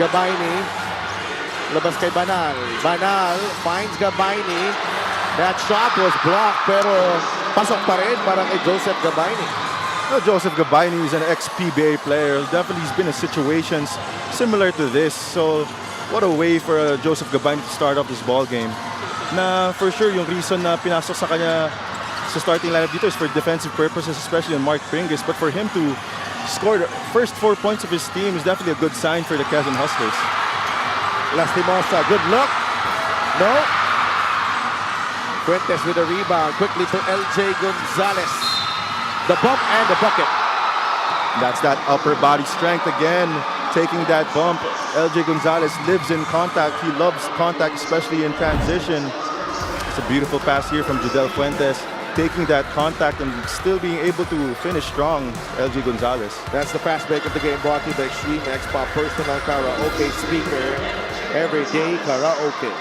Gabayni. Labas kay Banal. Banal finds Gabayni. That shot was blocked pero pasok pa rin para kay Joseph Gabayni. Well, Joseph Gabayni is an ex-PBA player. Definitely he's been in situations similar to this. So what a way for Joseph Gabayni to start off this ball game. Na for sure yung reason na pinasok sa kanya sa starting lineup dito is for defensive purposes, especially on Mark Pringles. But for him to score the first 4 points of his team is definitely a good sign for the Quezon Hustlers. Lastimosa, good look. No. Fuentes with a rebound. Quickly to LJ Gonzalez. The bump and the bucket. That's that upper body strength again, taking that bump. LJ Gonzalez lives in contact. He loves contact, especially in transition. It's a beautiful pass here from Judel Fuentes, taking that contact and still being able to finish strong, LJ Gonzalez. That's the fast break of the game, brought to you by Extreme X-Pop Personal Karaoke Speaker. Everyday Karaoke.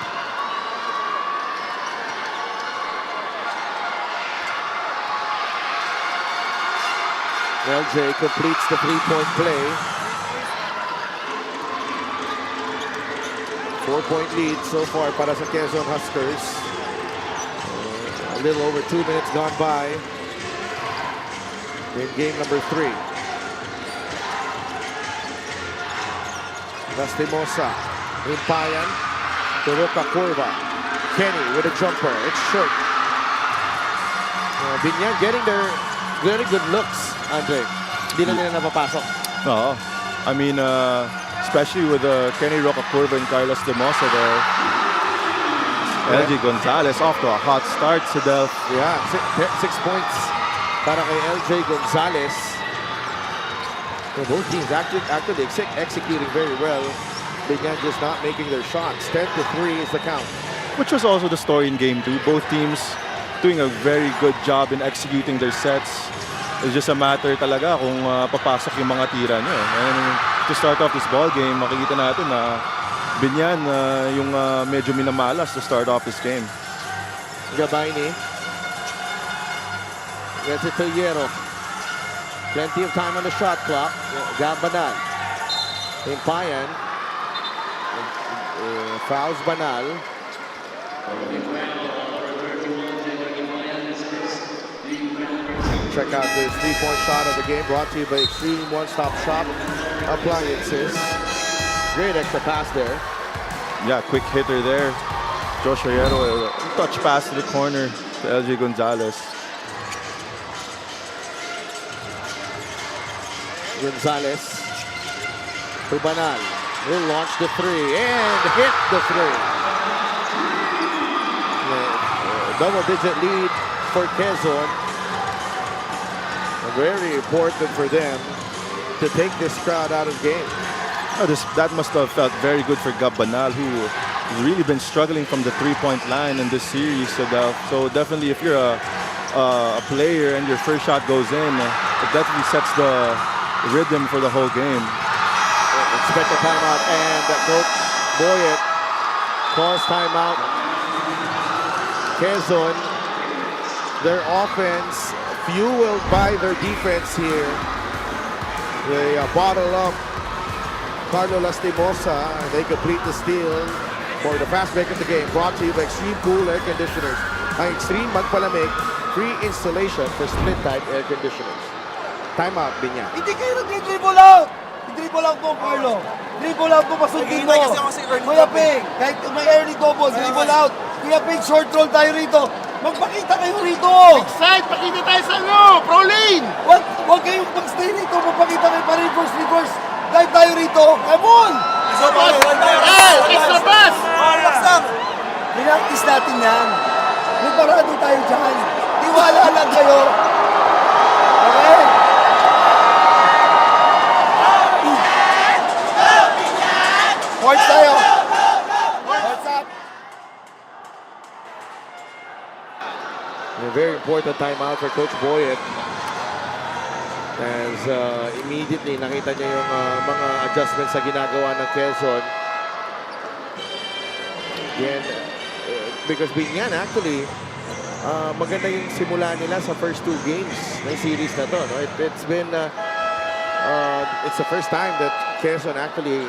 LJ completes the three-point play. 4-point lead so far para sa Quezon Huskers. A little over 2 minutes gone by in game number 3. Lastimosa, Impayan, Turoka Curva. Kenny with a jumper. It's short. Biñan getting their very good looks, Andre. Hindi na nila napapasok. No, I mean, especially with Kenny Rocacurva and Carlos Demosa there. LJ Gonzalez off to a hot start, Sidel. Yeah, 6 points para kay LJ Gonzalez. So both teams actually executing very well. Biñan just not making their shots. 10-3 is the count. Which was also the story in game 2. Both teams doing a very good job in executing their sets. It's just a matter talaga kung papasok yung mga tira nyo. And to start off this ball game, makikita natin na Biñan yung medyo minamalas to start off this game. Gabayni. Gets it to Hierro. Plenty of time on the shot clock. Banal. Impayan. Fouls Banal. Check out this three-point shot of the game, brought to you by Extreme One-Stop Shop Appliances. Great extra pass there. Yeah, quick hitter there. Josh Hierro, touch pass to the corner to LJ Gonzalez. Gonzalez to Banal. He'll launch the three and hit the three. Double-digit lead for Quezon. Very important for them to take this crowd out of the game. Oh, that must have felt very good for Gab Banal, who has really been struggling from the three-point line in this series. So definitely, if you're a player and your first shot goes in, it definitely sets the rhythm for the whole game. Expect a timeout, and Coach Boyet calls timeout. Quezon, their offense fueled by their defense here. They bottle up Carlo Lastimosa, and they complete the steal for the fast break of the game. Brought to you by Extreme Cool Air Conditioners. Ang Extreme Magpalamig, free installation for split-type air conditioners. Timeout, Biñan. Hindi kayo nag-dribble out! I-dribble out mo, Carlo. Dribble out mo, pasundin mo. Kuya Ping, kahit may early double, dribble out. Kuya Ping, short roll tayo rito. Magpakita kayo rito! Side, pakita tayo sa pro lane! Huwag kayong mag-stay rito, magpakita kayo pa reverse. Dive tayo rito, come on! Extra pass! Laksak! Pinaktis natin yan. May parado tayo dyan. Tiwala lang kayo. Okay? Points tayo. What's up? A very important timeout for Coach Boyet. As immediately nakita niya yung mga adjustments sa ginagawa ng Quezon. Again, because Biñan actually, maganda yung simula nila sa first 2 games ng series na to. No? It's been, it's the first time that Quezon actually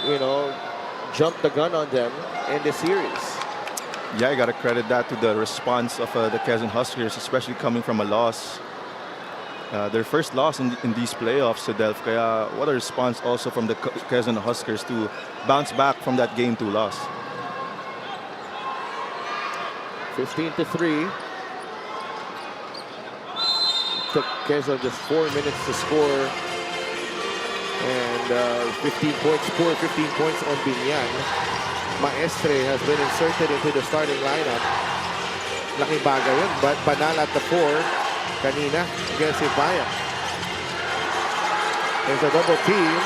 you know, jumped the gun on them in the series. Yeah, I got to credit that to the response of the Quezon Huskers, especially coming from a loss. Their first loss in these playoffs to Delph. Kaya what a response also from the Quezon Huskers to bounce back from that Game 2 loss. 15-3. Took Quezon just 4 minutes to score. And 15 points, score 15 points on Biñan. Maestre has been inserted into the starting lineup. Laking bagay yun. But Banal at the 4 kanina against Ibaya. There's a double team.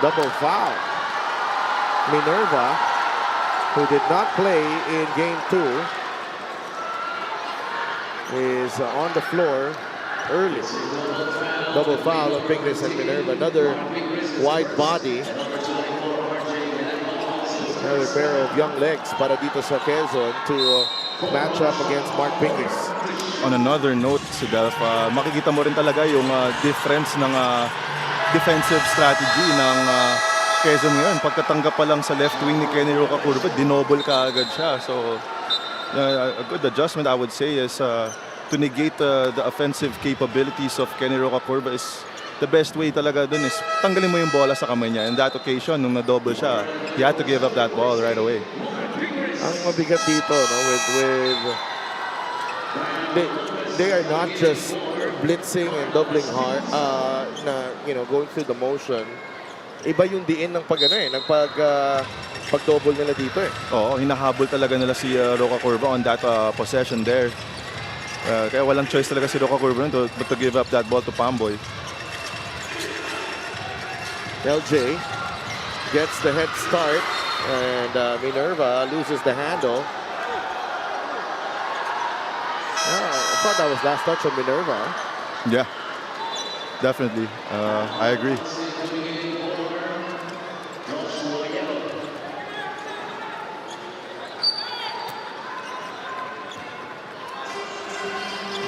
Double foul. Minerva, who did not play in Game 2, is on the floor early. Double foul of Pingles and Minerva. Another wide body. Another pair of young legs para dito sa Quezon to match up against Mark Pingles. On another note, si Delph, makikita mo rin talaga yung difference ng defensive strategy ng Quezon ngayon. Pagkatanggap pa lang sa left wing ni Kenny Rocacurva, dinoble ka agad siya. So, a good adjustment I would say is to negate the offensive capabilities of Kenny Rocacurva is the best way talaga dun is tanggalin mo yung bola sa kamay niya. In that occasion, nung na-double siya, he had to give up that ball right away. Ang mabigat dito, no, they are not just blitzing and doubling hard, going through the motion. Iba yung diin ng pag-double nila dito eh. Oo, hinahabol talaga nila si Rocacurva on that possession there. Kaya walang choice talaga si Rocacurva but to give up that ball to Pamboy. LJ gets the head start and Minerva loses the handle. I thought that was last touch on Minerva. Yeah, definitely. I agree.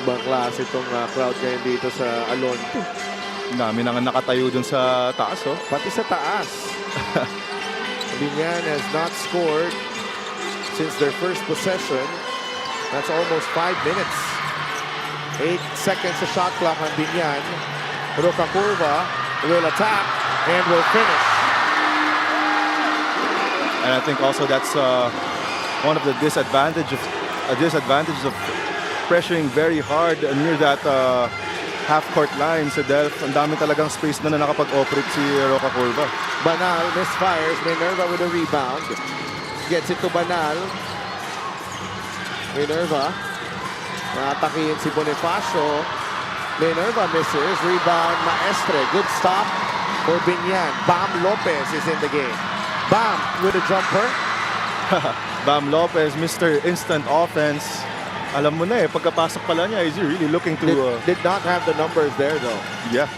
Ibang klase itong crowd ngayon dito sa Alon. Dami nang nakatayo dun sa taas, oh. Pati sa taas. Biñan has not scored since their first possession. That's almost 5 minutes. 8 seconds sa shot clock on Biñan. Rocacurva will attack and will finish. And I think also that's one of the disadvantages of pressuring very hard near that half-court line sa Delph. Ang dami talagang space na nakapag-operate si Rocacurva. Banal misfires. Minerva with a rebound. Gets it to Banal. Minerva. Natakihin si Bonifacio. Minerva misses. Rebound Maestre. Good stop for Biñan. Bam Lopez is in the game. Bam with a jumper. Bam Lopez, Mr. Instant Offense. Alam mo na eh, pagkapasok pala niya, is he really looking to... Did not have the numbers there though. Yeah.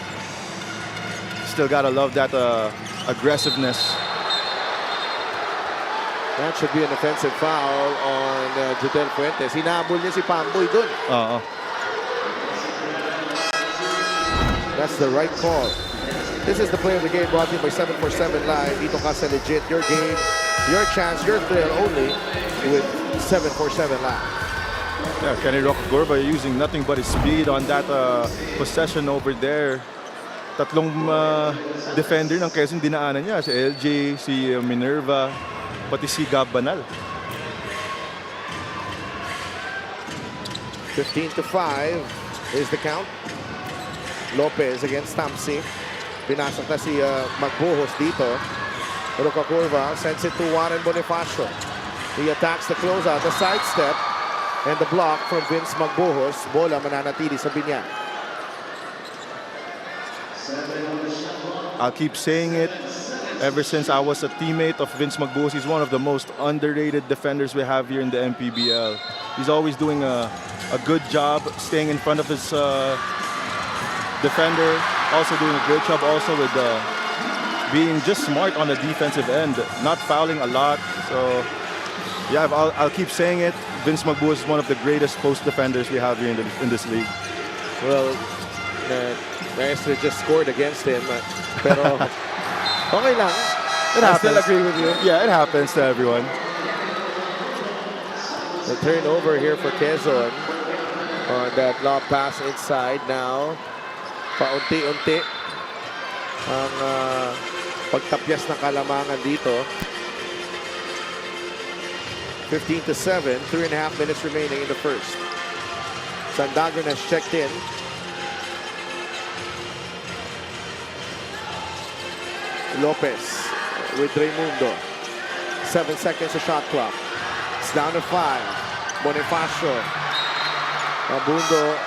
Still gotta love that aggressiveness. That should be an offensive foul on Judel Fuentes. Hinabol niya si Pamboy dun. That's the right call. This is the play of the game brought to you by 747 Live. Dito ka sa legit. Your game, your chance, your thrill only with 747 Live. Yeah, Kenny Rocacurva using nothing but his speed on that possession over there. Tatlong defender ng Quezon dinaanan niya. Si LJ, si Minerva, pati si Gab Banal. 15-5 is the count. Lopez against Tamsi. Pinasok na si Magbuhos dito. Rocacurva sends it to Warren Bonifacio. He attacks the closeout, the sidestep, and the block from Vince Magbuhos. Bola mananatili sa Biñan. I'll keep saying it. Ever since I was a teammate of Vince Magbuhos, he's one of the most underrated defenders we have here in the MPBL. He's always doing a good job staying in front of his defender. Also doing a great job also with being just smart on the defensive end, not fouling a lot. So yeah, I'll keep saying it. Vince Magbuhos is one of the greatest post defenders we have here in this league. Well, Maestro just scored against him. Pero okay lang. It I still happens. agree with you. Yeah, it happens to everyone. The turnover here for Quezon on that lob pass inside now. Paunti-unti ang pagtapyas ng kalamangan dito. 15-7, 3.5 minutes remaining in the first. Sandagon has checked in. Lopez with Raimundo. 7 seconds of shot clock. It's down to 5. Bonifacio. Abundo,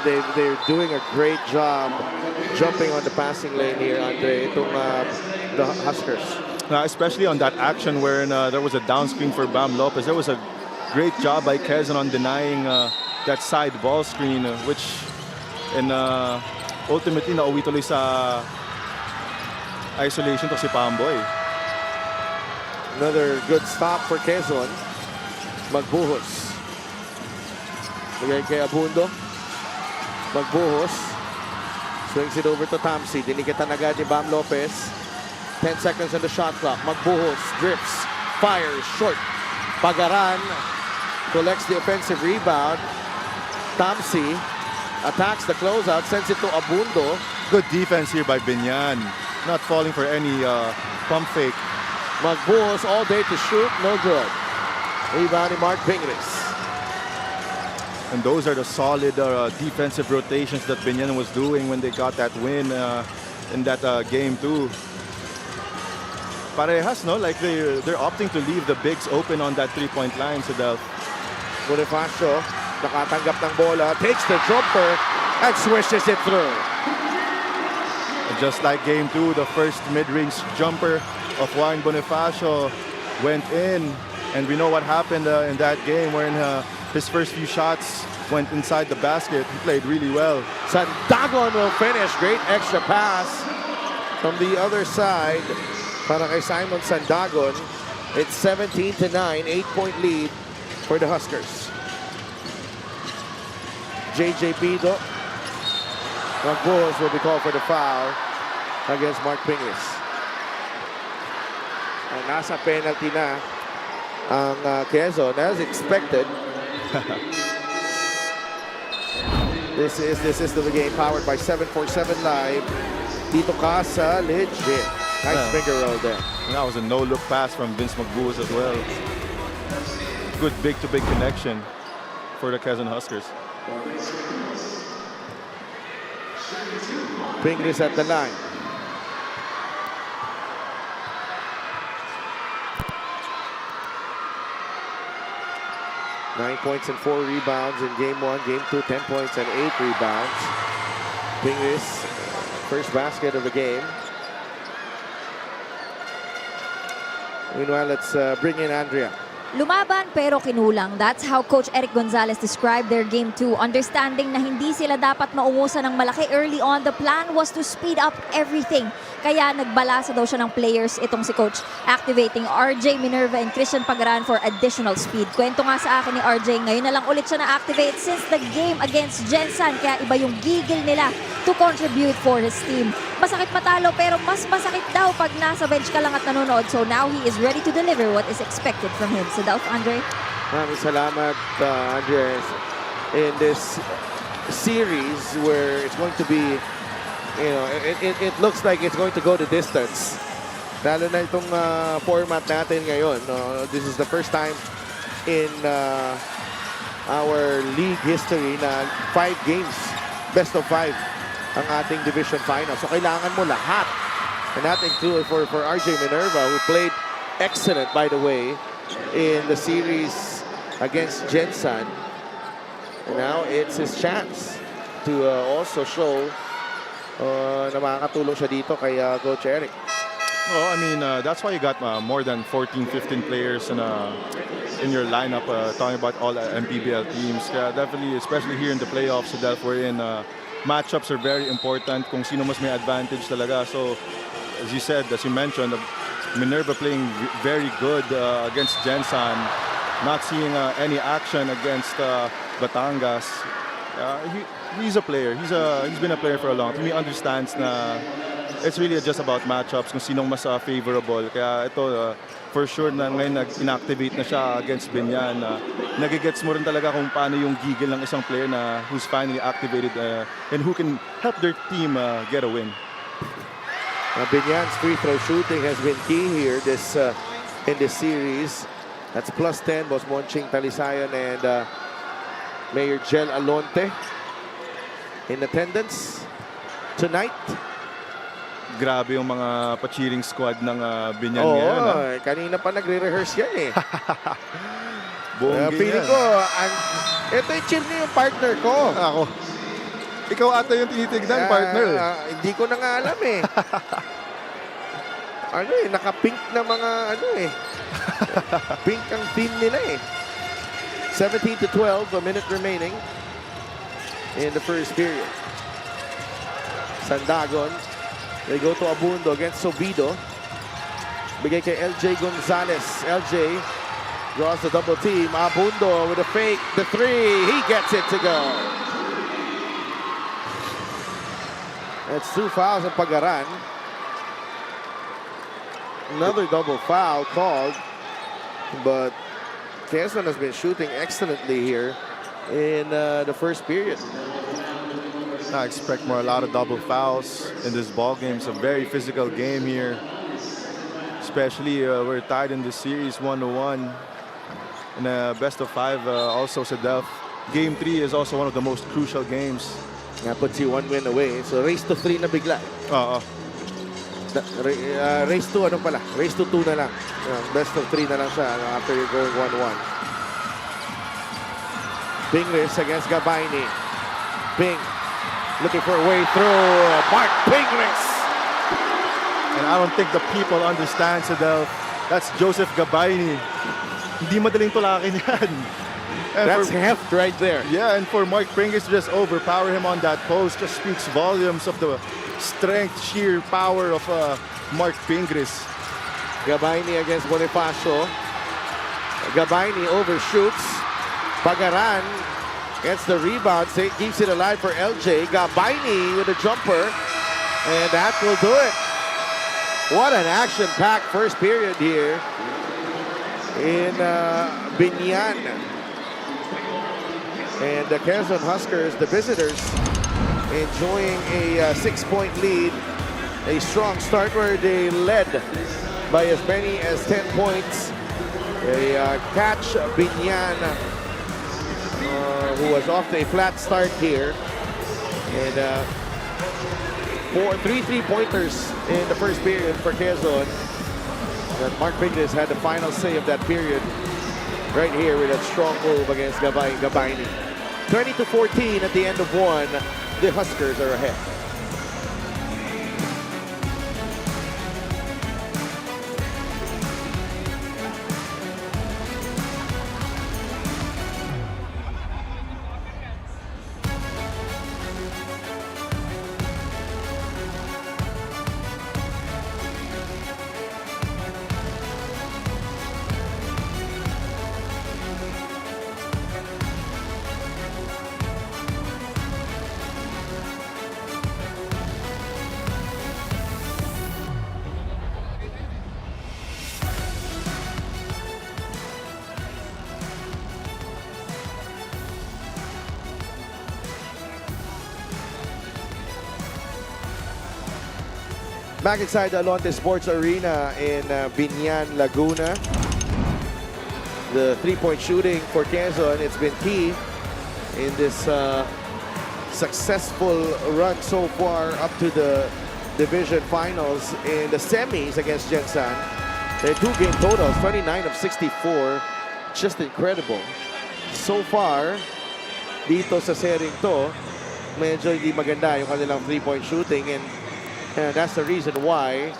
they're doing a great job jumping on the passing lane here, Andre, itong the Huskers. Especially on that action where there was a down screen for Bam Lopez. There was a great job by Quezon on denying that side ball screen, which ultimately nauwi tuloy sa isolation to si Pamboy. Another good stop for Quezon. Magbuhos. Bigay kay Abundo. Magbuhos. Swings it over to Tamsi. Dinikita agad ni Bam Lopez. 10 seconds on the shot clock. Magbuhos drifts, fires short. Pagaran collects the offensive rebound. Tamsi attacks the closeout, sends it to Abundo. Good defense here by Biñan. Not falling for any pump fake. Magbuhos all day to shoot, no good. Rebound ni Mark Pingris. And those are the solid defensive rotations that Biñan was doing when they got that win in that game too. Parehas, no? Like they're opting to leave the bigs open on that three-point line, Sadel. Bonifacio, nakatanggap ng bola, takes the jumper and swishes it through. Just like game 2, the first mid-range jumper of Juan Bonifacio went in. And we know what happened in that game when his first few shots went inside the basket. He played really well. Sandagon will finish. Great extra pass from the other side. Para kay Simon Sandagon, it's 17-9, 8-point lead for the Huskers. JJ Pido. Magbuhos will be called for the foul against Mark Pingris. And nasa penalty na ang Quezon as expected. This is the game powered by 747 Live. Dito ka sa legit. Nice finger roll there. And that was a no-look pass from Vince Magbuhos as well. Good big-to-big connection for the Quezon Huskers. Pingris at the line. Nine points and 4 rebounds in game 1. Game 2, 10 points and 8 rebounds. Pingris, first basket of the game. Meanwhile, let's bring in Andrea. Lumaban pero kinulang. That's how Coach Eric Gonzalez described their game 2. Understanding na hindi sila dapat maungusan ng malaki early on, the plan was to speed up everything. Kaya nagbalasa daw siya ng players itong si Coach, activating RJ Minerva and Christian Pagaran for additional speed. Kwento nga sa akin ni RJ, ngayon na lang ulit siya na-activate since the game against Gensan. Kaya iba yung gigil nila to contribute for his team. Masakit matalo pero mas masakit daw pag nasa bench ka lang at nanonood. So now he is ready to deliver what is expected from him. So Delph, Andre? Maraming salamat, Andres. In this series where it's going to be, you know, it looks like it's going to go the distance. Lalo na itong format natin ngayon. This is the first time in our league history na 5 games, best of 5 ang ating division final. So kailangan mo lahat. And that included for RJ Minerva, who played excellent, by the way, in the series against Gensan. And now it's his chance to also show na makakatulong siya dito kay Coach Eric. Well, I mean, that's why you got more than 14, 15 players in your lineup talking about all MPBL teams. Definitely, especially here in the playoffs, wherein matchups are very important kung sino mas may advantage talaga. So, as you said, as you mentioned, Minerva playing very good against Gensan, not seeing any action against Batangas. he's a player. He's been a player for a long time. He understands na it's really just about matchups, kung sinong mas favorable. Kaya ito, for sure na ngayon inactivate na siya against Biñan. Nagigets mo rin talaga kung paano yung gigil ng isang player na who's finally activated and who can help their team get a win. Biñan's free throw shooting has been key here in this series. That's plus 10. Boss Monching Talisayan and Mayor Jel Alonte in attendance tonight. Grabe yung mga pa-cheering squad ng Biñan ngayon. Kanina pa nagre-rehearse yan eh. Buong Feeling ko, ito yung cheer niya yung partner ko. Ako. Ikaw ata yung tinitignan, partner. Hindi ko na nga alam eh. Naka-pink na mga pink ang team nila eh. 17-12, a minute remaining in the first period. Sandagon. They go to Abundo against Sobido. Bigay kay LJ Gonzalez. LJ draws the double team. Abundo with a fake. The three. He gets it to go. That's 2 fouls on Pagaran. Another double foul called. But Quezon has been shooting excellently here in the first period. I expect a lot of double fouls in this ball game. It's a very physical game here. Especially we're tied in the series 1-1. And best of 5 also sa Delph. Game 3 is also one of the most crucial games. That puts you 1 win away. So race to 3 na bigla. Race to Race to 2 na lang. Best of 3 na lang siya after you're going 1-1. Pingris against Gabayni. Ping. Looking for a way through. Mark Pingris. And I don't think the people understand sa Delph. That's Joseph Gabayni. Hindi madaling tulakin yan. That's heft right there. Yeah, and for Mark Pingris to just overpower him on that post just speaks volumes of the strength, sheer power of Mark Pingris. Gabayni against Bonifacio. Gabayni overshoots. Pagaran gets the rebound, keeps it alive for LJ. Gabayni with a jumper, and that will do it. What an action-packed first period here in Biñan. And the Quezon Huskers, the visitors, enjoying a 6-point lead. A strong start where they led by as many as 10 points. They catch Biñan, who was off to a flat start here. And 3 3-pointers in the first period for Quezon. And Mark Pingris had the final say of that period right here with a strong move against Gabayni. 20-14 at the end of 1. The Huskers are ahead. Back inside the Alonte Sports Arena in Biñan, Laguna. The three-point shooting for Quezon, it's been key in this successful run so far up to the division finals in the semis against Gensan. Their two-game totals, 29 of 64. Just incredible. So far, dito sa sering to, medyo hindi maganda yung kanilang three-point shooting, and that's the reason why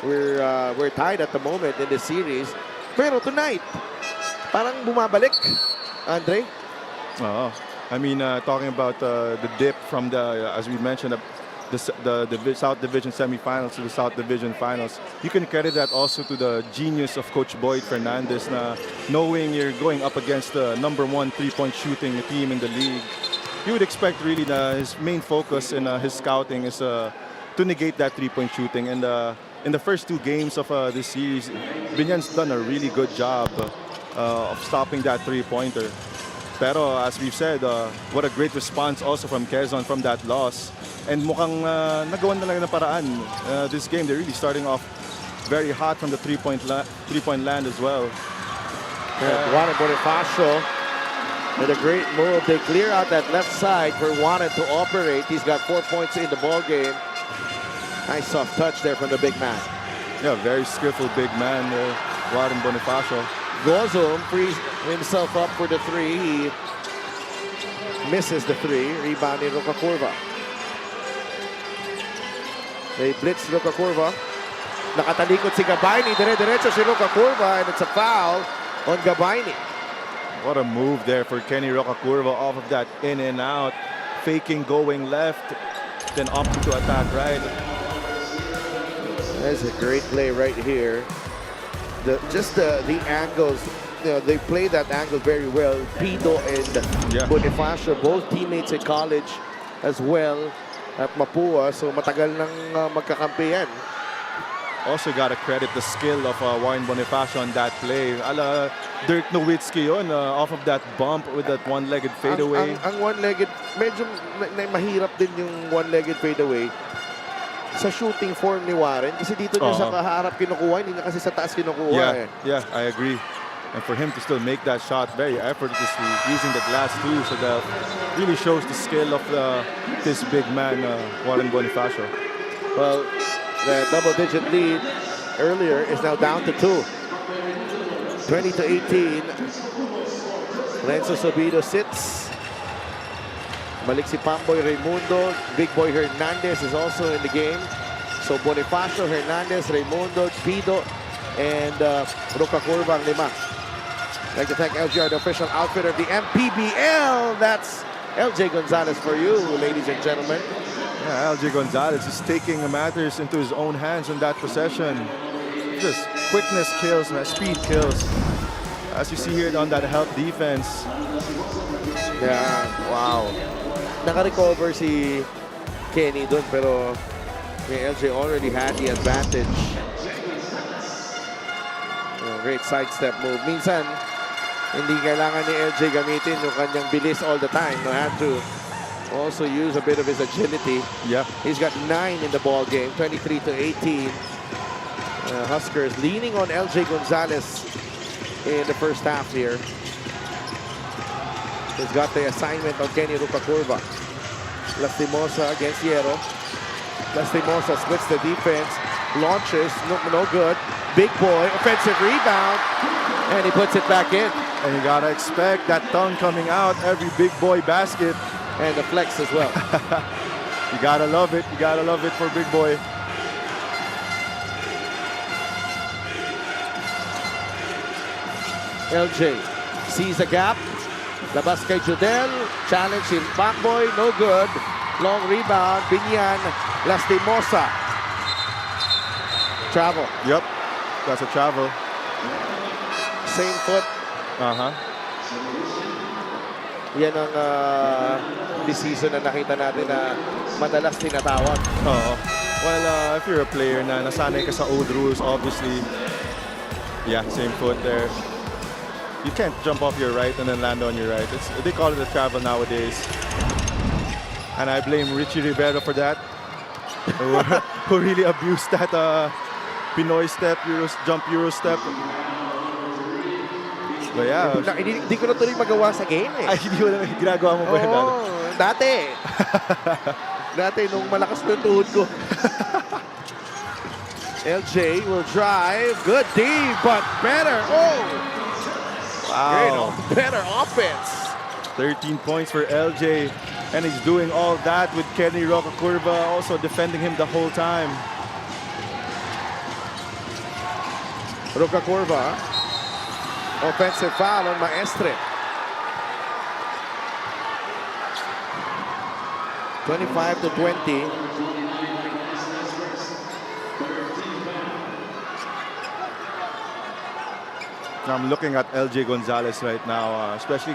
we're tied at the moment in the series. Pero tonight, parang bumabalik, Andre. I mean, talking about the dip from the, as we mentioned, the South Division semifinals to the South Division finals. You can credit that also to the genius of Coach Boyd Fernandez, na knowing you're going up against the #1 3-point shooting team in the league. you would expect really that his main focus in his scouting is to negate that three-point shooting. And in the first 2 games of this series, Biñan's done a really good job of stopping that three-pointer. Pero as we've said, what a great response also from Quezon from that loss. And mukhang nagawan na lang ng paraan this game. They're really starting off very hot from the three-point land as well. Juan Bonifacio with a great move. They clear out that left side for Juan to operate. He's got 4 points in the ball game. Nice soft touch there from the big man. Yeah, very skillful big man, Juan Bonifacio. Gozum frees himself up for the 3. He misses the 3. Rebound in Roca Curva. They blitz Roca Curva. Nakatalikod si Gabayni. Dire-diretso si Roca Curva, and it's a foul on Gabayni. What a move there for Kenny Roca Curva off of that in and out. Faking, going left, then opting to attack right. That's a great play right here. The angles, they play that angle very well. Pido and Bonifacio, both teammates in college as well at Mapua. So matagal nang magkakampi yan. Also got to credit the skill of Warren Bonifacio on that play. Ala Dirk Nowitzki yun, off of that bump with that one-legged fadeaway. Ang one-legged, medyo mahirap din yung one-legged fadeaway sa shooting form ni Warren. Kasi dito niya sa kaharap kinukuha, hindi niya kasi sa taas kinukuha. Yeah, I agree. And for him to still make that shot very effortlessly, using the glass too, so that really shows the skill of this big man, Warren Bonifacio. Well, the double-digit lead earlier is now down to 2. 20-18. Renzo Sobido sits. Balik si Pamboy Raimundo. Big Boy Hernandez is also in the game. So Bonifacio, Hernandez, Raimundo, Pido, and Roca Curva ang 5. I'd like to thank LGR, the official outfitter of the MPBL. That's LJ Gonzalez for you, ladies and gentlemen. Yeah, LJ Gonzalez is taking matters into his own hands on that possession. Just quickness kills, man, speed kills. As you see here on that help defense. Yeah, wow. Naka-recover si Kenny doon, pero LJ already had the advantage. Great sidestep move. Minsan, hindi kailangan ni LJ gamitin yung kanyang bilis all the time. No, had to also use a bit of his agility. Yeah. He's got 9 in the ball game, 23-18. Huskers leaning on LJ Gonzalez in the first half here. He's got the assignment on Kenny Roca Curva. Lastimosa against Hierro. Lastimosa splits the defense, launches, no good. Big Boy, offensive rebound, and he puts it back in. And you gotta expect that tongue coming out every Big Boy basket. And the flex as well. You gotta love it. You gotta love it for Big Boy. LJ sees a gap. Labas kay Judel. Challenge in Pacboy. No good. Long rebound. Biñan. Lastimosa. Travel. Yep. That's a travel. Same foot. Yan ang this season na nakita natin na madalas tinatawag. Well, if you're a player na nasanay ka sa old rules, obviously, yeah, same foot there. You can't jump off your right and then land on your right. They call it a travel nowadays. And I blame Richie Rivera for that, who really abused that Pinoy step, jump Euro step. But yeah. Hindi ko na tuloy magawa sa game eh. Ay, hindi ko na ginagawa mo ba yun? Dati. Dati nung malakas na tuhod ko. LJ will drive. Good D, but better. Oh! Wow. Better offense. 13 points for LJ. And he's doing all that with Kenny Roca Curva also defending him the whole time. Roca Curva. Offensive foul on Maestre. 25-20. I'm looking at LJ Gonzalez right now, especially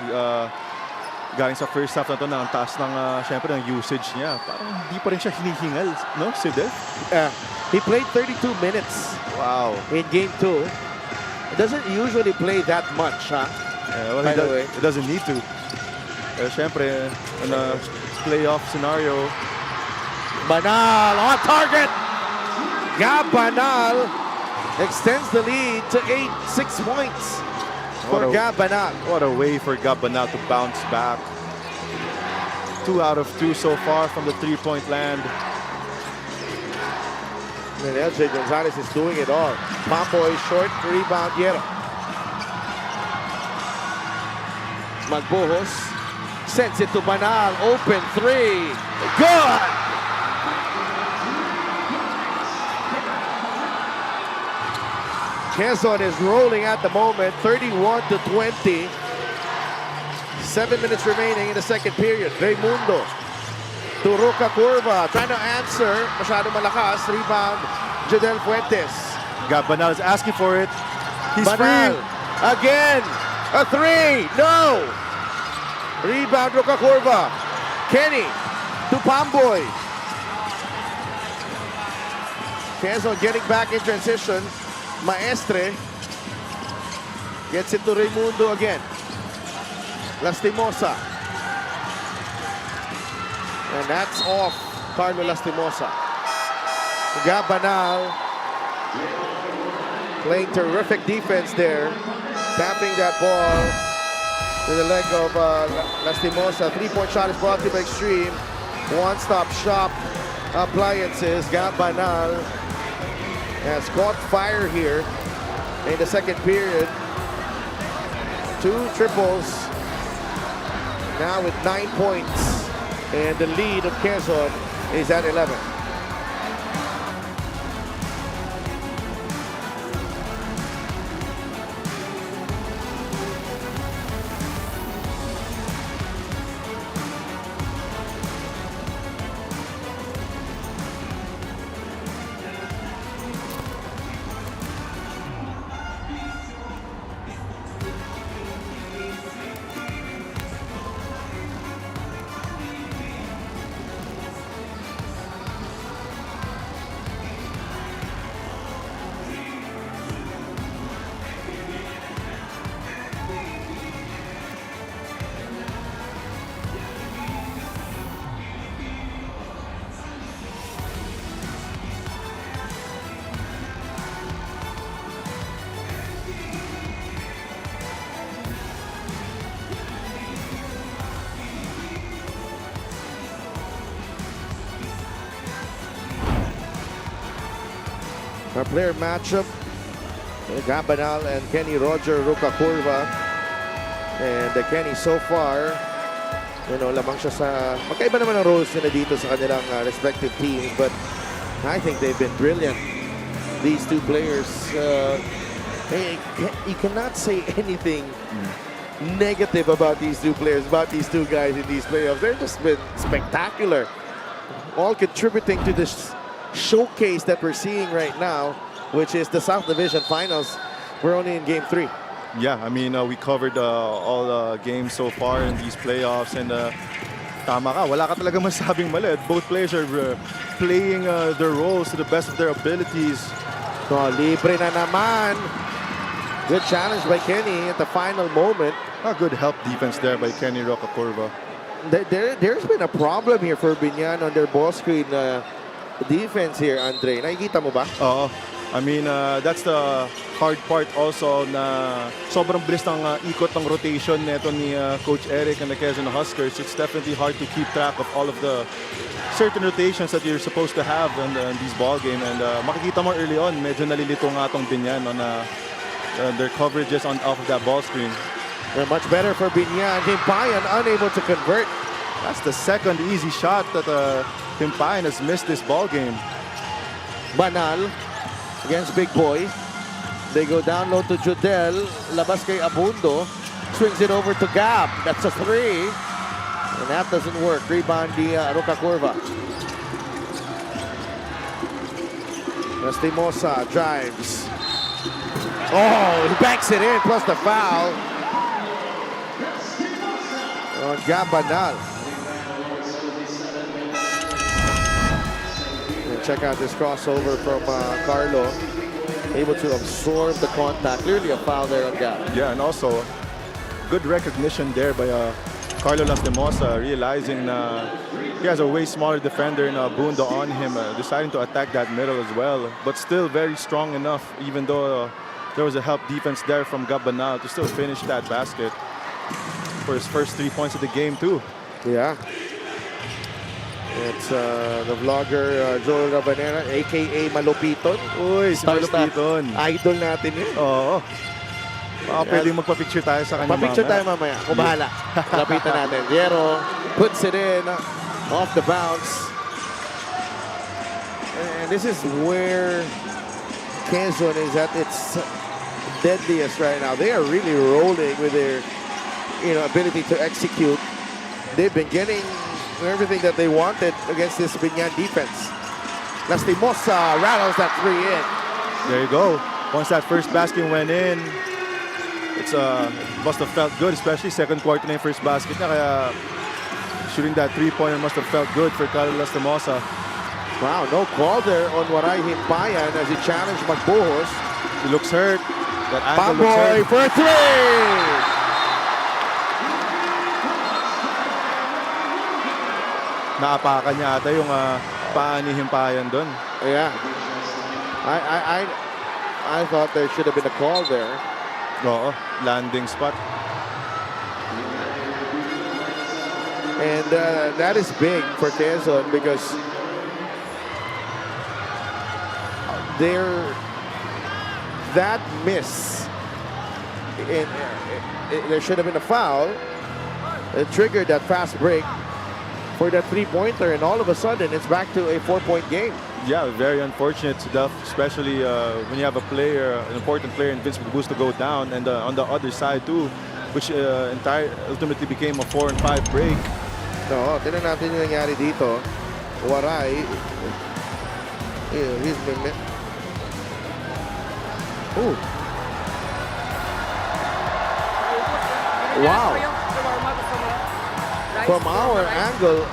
galing sa first half na to na ang taas ng, syempre, ng usage niya. Parang hindi pa rin siya hinihingal, no, si Dev? He played 32 minutes Wow. in game 2. He doesn't usually play that much, huh? Well, By the way. he doesn't need to. Syempre, in a playoff scenario, Banal on target. Gab Banal extends the lead to 6 points for What a- Gab Banal. what a way for Gabanal to bounce back. 2 out of 2 so far from the three-point land. And LJ Gonzalez is doing it all. Pamboy short, rebound, Yero. Magbuhos sends it to Banal, open 3. Good! Quezon is rolling at the moment, 31-20. 7 minutes remaining in the second period. Raymundo to Roca Curva, trying to answer. Masyado malakas. Rebound, Jadel Fuentes. Gabanal is asking for it. He's Banal free. again. A 3. No. Rebound, Roca Curva. Kenny to Pamboy. Quezon getting back in transition. Maestre gets it to Raymundo again. Lastimosa. And that's off Carlo Lastimosa. Gabanal playing terrific defense there. Tapping that ball to the leg of Lastimosa. Three-point shot is brought to you by Extreme. One-stop shop appliances. Gabanal has caught fire here in the second period. 2 triples. Now with 9 points. And the lead of Quezon is at 11. Our player matchup, Gabanal and Kenny Roger Roca Curva. And Kenny so far, lamang siya sa... Magkaiba naman ang roles nila dito sa kanilang respective teams. But I think they've been brilliant. These two players, you cannot say anything negative about these two players, about these two guys in these playoffs. They've just been spectacular. All contributing to this showcase that we're seeing right now, which is the South Division Finals. We're only in Game 3. Yeah, I mean, we covered all the games so far in these playoffs, and tama ka, wala ka talaga masabing mali. Both players are playing their roles to the best of their abilities. So, libre na naman. Good challenge by Kenny at the final moment. A good help defense there by Kenny Roca Curva. There's been a problem here for Biñan on their ball screen defense here, Andre. Nakikita mo ba? Oo. I mean, that's the hard part also na sobrang bilis ng ikot ng rotation neto ni Coach Eric and the Quezon Huskers. It's definitely hard to keep track of all of the certain rotations that you're supposed to have in these ball game. And makikita mo early on, medyo nalilito nga itong Biñan on their coverages off of that ball screen. They're much better for Biñan. Himpayan unable to convert. That's the second easy shot that Himpayan has missed this ball game. Banal against Big Boy. They go down low to Jodel. Labas kay Abundo. Swings it over to Gab. That's a 3. And that doesn't work. Rebound di Roca Curva. Lastimosa drives. Oh, he banks it in plus the foul. on Gabanal. And check out this crossover from Carlo. Able to absorb the contact. Clearly a foul there on Gab. Yeah, and also good recognition there by Carlo Lastimosa, realizing he has a way smaller defender in Bundo on him, deciding to attack that middle as well, but still very strong enough, even though there was a help defense there from Gabanal to still finish that basket for his first 3 points of the game too. Yeah. It's the vlogger Joel Rabanera, aka Malupiton. Uy, si Malupiton. Idol natin yun. Oo. Pwedeng magpa-picture tayo sa kanya Pa-picture tayo mamaya. Kung bahala. Lapitan natin. Jero puts it in off the bounce. And this is where Quezon is at its deadliest right now. They are really rolling with their ability to execute. They've been getting everything that they wanted against this Biñan defense. Lastimosa rattles that three in. There you go. Once that first basket went in, it's must have felt good, especially second quarter na yung first basket niya. Kaya shooting that three-pointer must have felt good for Carlo Lastimosa. Wow, no call there on Waray Himpayan as he challenged Magbuhos. He looks hurt. That ankle looks Pamboy hurt. for a three! Naapakan niya ata yung paa ni Himpayan doon. Yeah. I thought there should have been a call there. Oo, landing spot. And that is big for Quezon because that miss, there should have been a foul. It triggered that fast break for that three-pointer, and all of a sudden it's back to a 4-point game. Yeah, very unfortunate stuff, especially when you have a player, an important player in Vince McBoost to go down, and on the other side too, which ultimately became a 4 and 5 break. No, tignan natin yung nangyari dito. Waray, he's been... Ooh. Wow. From our angle,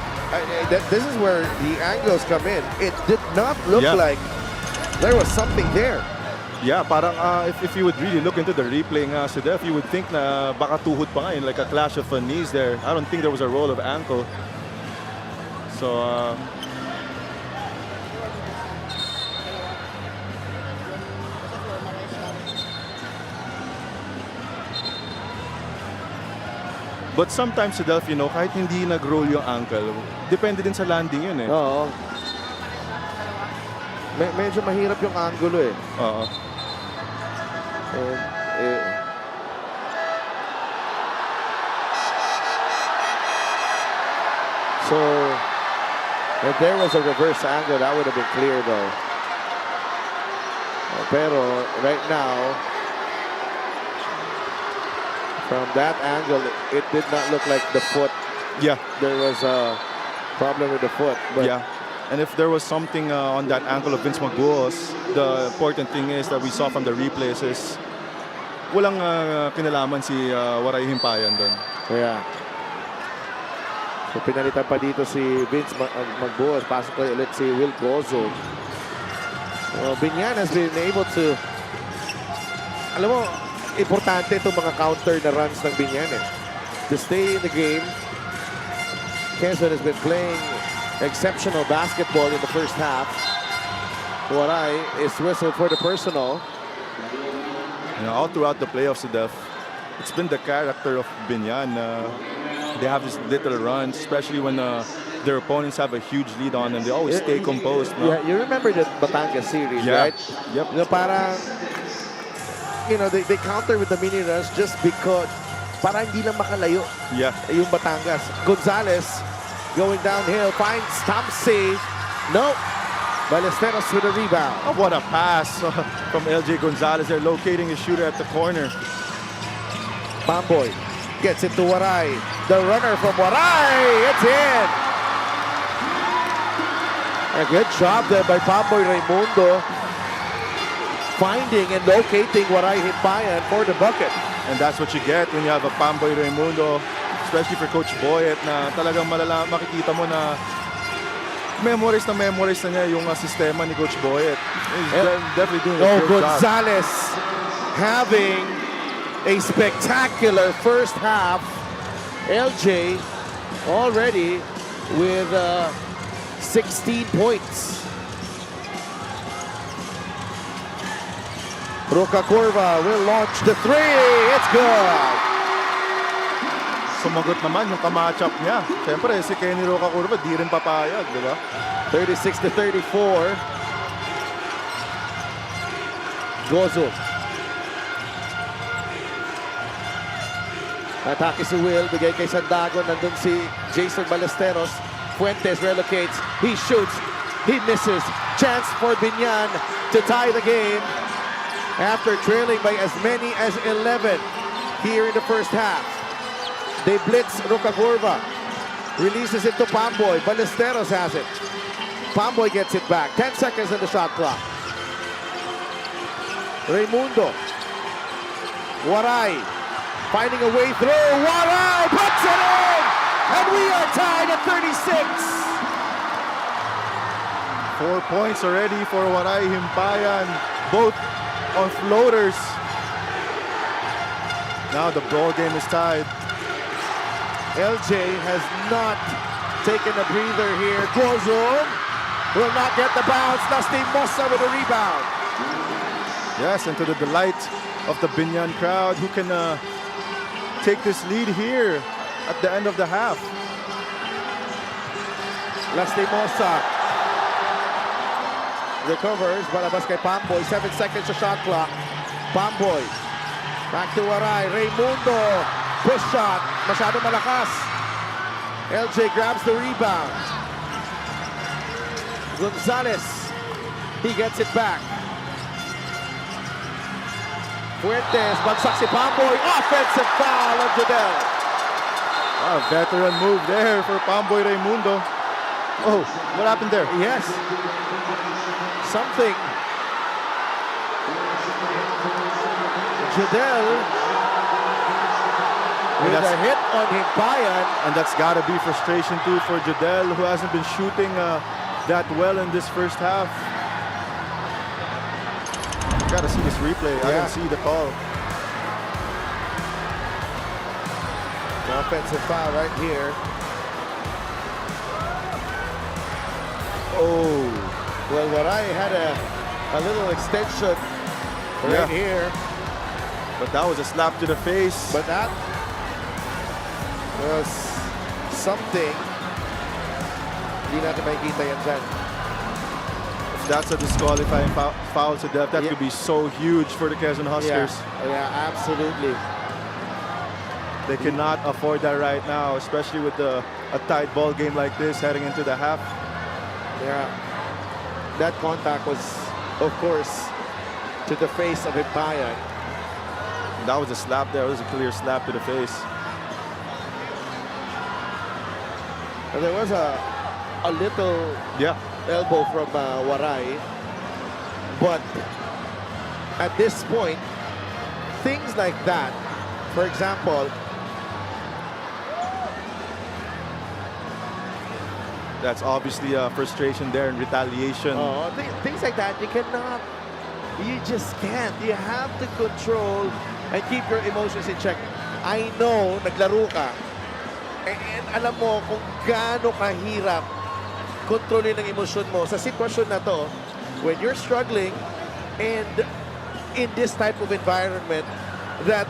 this is where the angles come in. It did not look like there was something there. Yeah, parang if you would really look into the replay nga, Sedef, you would think na baka tuhod pa nga yun, like a clash of knees there. I don't think there was a roll of ankle. So, but sometimes, Sedef, kahit hindi nag-roll yung ankle, depende din sa landing yun eh. Oo. Medyo mahirap yung angulo eh. Oo. So, if there was a reverse angle, that would have been clear though. Pero right now, from that angle, it did not look like the foot. Yeah. There was a problem with the foot. But yeah. And if there was something on that ankle of Vince Magbuhos, the important thing is that we saw from the replays is walang kinalaman si Waray Himpayan doon. Yeah. So pinalitan pa dito si Vince Magbuhos. Pasok ko ulit si Will Gozo. Biñan has been able to, alam mo, importante itong mga counter na runs ng Biñan eh. To stay in the game, Quezon has been playing exceptional basketball in the first half. Waray is whistled for the personal. All throughout the playoffs, it's been the character of Biñan. They have these little runs, especially when their opponents have a huge lead on them. They always stay composed. No? Yeah, you remember the Batangas series, right? Yep. Parang, they counter with the mini runs just because para hindi lang makalayo yung Batangas. Gonzalez going downhill, finds Thompson. No. Ballesteros with a rebound. Oh, what a pass from LJ Gonzalez. They're locating a shooter at the corner. Pamboy gets it to Waray. The runner from Waray. It's in. A good job there by Pamboy Raimundo. Finding and locating Waray Himpayan for the bucket. And that's what you get when you have a Pamboy Raimundo especially for Coach Boyet, na talagang makikita mo na memorize na niya yung sistema ni Coach Boyet. He's definitely doing a good job. Gonzalez having a spectacular first half. LJ already with 16 points. Roca Curva will launch the three. It's good. Sumagot naman yung kamatchup niya. Siyempre, si Kenny Roca Curva, di rin papayag, di ba? 36-34. Gozo. Atake si Will, bigay kay Sandago. Nandun si Jason Ballesteros. Fuentes relocates. He shoots. He misses. Chance for Biñan to tie the game after trailing by as many as 11 here in the first half. They blitz Roca Curva. Releases it to Pamboy. Ballesteros has it. Pamboy gets it back. 10 seconds on the shot clock. Raimundo. Waray. Finding a way through. Waray puts it in! And we are tied at 36. 4 points already for Waray Himpayan. Both on floaters. Now the ball game is tied. LJ has not taken a breather here. Quezon will not get the bounce. Lusty Mossa with a rebound. Yes, and to the delight of the Biñan crowd, who can take this lead here at the end of the half. Lusty Mossa recovers. Balabas kay Pamboy. 7 seconds to shot clock. Pamboy. Back to Waray. Raimundo. Push shot. Masyado malakas. LJ grabs the rebound. Gonzalez. He gets it back. Fuentes. Bagsak si Pamboy. Offensive foul of Jodel. A veteran move there for Pamboy Raimundo. Oh, what happened there? Yes. Something. Jodel with a hit on Himpayan. And that's got to be frustration too for Jodel, who hasn't been shooting that well in this first half. Got to see this replay. I didn't see the call. The offensive foul right here. Oh. Well, Waray had a little extension right here. But that was a slap to the face. But that was something. Hindi natin makikita yan dyan. If that's a disqualifying foul to death, that could be so huge for the Quezon Huskers. Yeah, absolutely. They cannot afford that right now, especially with a tight ball game like this heading into the half. Yeah. That contact was, of course, to the face of Himpayan. That was a slap there. It was a clear slap to the face. And there was a little elbow from Waray. But at this point, things like that, for example, that's obviously a frustration there and retaliation. Things like that, you just can't. You have to control and keep your emotions in check. I know, naglaro ka, and alam mo kung gaano kahirap kontrolin ang emosyon mo sa sitwasyon na to when you're struggling and in this type of environment that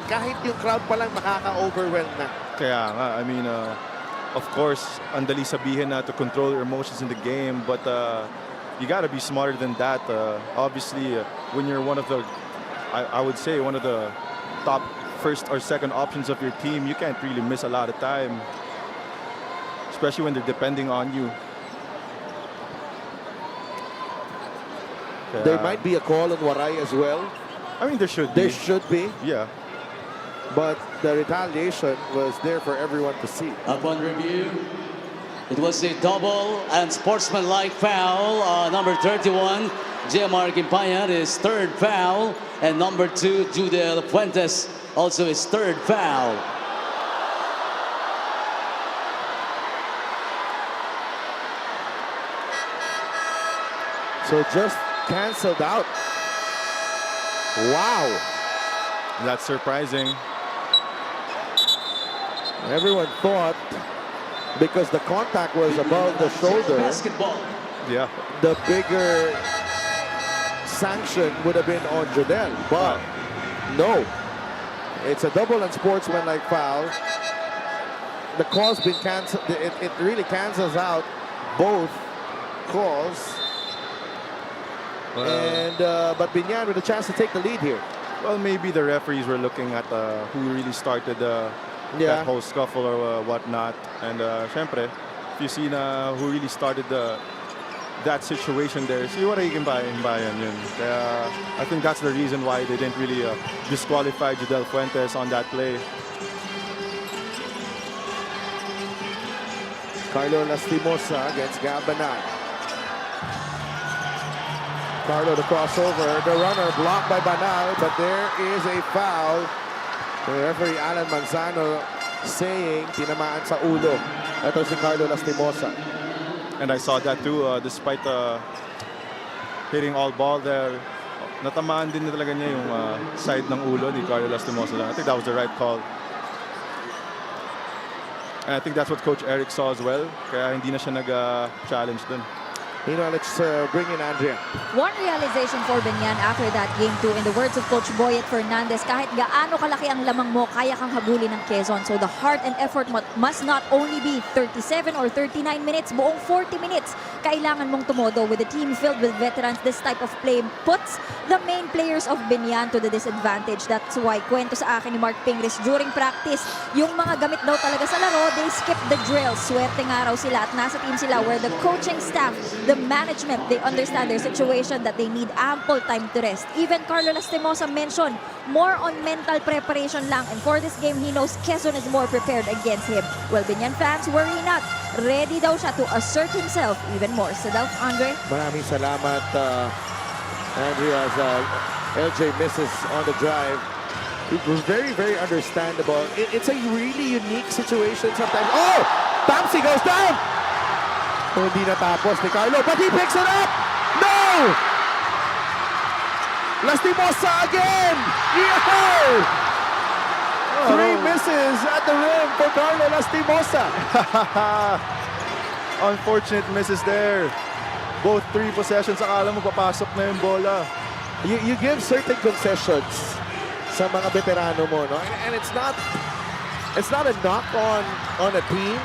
kahit yung crowd pa lang makaka-overwhelm na. Kaya nga, I mean, of course, ang dali sabihin na to control your emotions in the game, but you gotta be smarter than that. Obviously, when you're one of the, I would say, one of the top first or second options of your team, you can't really miss a lot of time, especially when they're depending on you. There might be a call on Waray as well. I mean, there should be. There should be. Yeah. But the retaliation was there for everyone to see. Upon review, it was a double and sportsmanlike foul. Number 31, JMR Himpayan, his third foul. And number 2, Judel Fuentes, also his third foul. So just canceled out. Wow. That's surprising. Everyone thought because the contact was above the shoulder, Basketball. Yeah. the bigger sanction would have been on Jodel. But no. It's a double unsportsmanlike foul. The call's been canceled. It really cancels out both calls. And but Biñan with a chance to take the lead here. Well, maybe the referees were looking at who really started that whole scuffle or whatnot. And syempre, if you see who really started that situation there, see what you can buy in Biñan yun. Kaya I think that's the reason why they didn't really disqualify Jodel Fuentes on that play. Carlo Lastimosa against Gabanan. Carlo the crossover, the runner blocked by Banal, but there is a foul. The referee Alan Manzano saying tinamaan sa ulo. Ito si Carlo Lastimosa. And I saw that too, despite hitting all ball there. Natamaan din talaga niya yung side ng ulo ni Carlo Lastimosa. I think that was the right call. And I think that's what Coach Eric saw as well. Kaya hindi na siya nag-challenge dun. You know, let's bring in Andrea. One realization for Biñan after that game 2, in the words of Coach Boyet Fernandez, kahit gaano kalaki ang lamang mo, kaya kang habulin ng Quezon. So the heart and effort must not only be 37 or 39 minutes, buong 40 minutes. Kailangan mong tumodo. With a team filled with veterans, this type of play puts the main players of Biñan to the disadvantage. That's why kwento sa akin ni Mark Pingris during practice, yung mga gamit daw talaga sa laro, they skip the drills. Swerte nga raw sila at nasa team sila where the coaching staff, the management, they understand their situation, that they need ample time to rest. Even Carlo Lastimosa mentioned more on mental preparation lang, and for this game he knows Quezon is more prepared against him. Well, Biñan fans, worry not. Ready daw siya to assert himself even more. So daw, Andre? Maraming salamat, Andrea, as LJ misses on the drive. It was very, very understandable. It's a really unique situation sometimes. Oh! Tamsi goes down! Oh, hindi natapos ni Carlo, but he picks it up! No! Lastimosa again! Yo! Three misses at the rim for Carlo Lastimosa. Unfortunate misses there. Both 3 possessions, akala mo papasok na yung bola. You give certain concessions sa mga veterano mo, no? And it's not a knock on a team,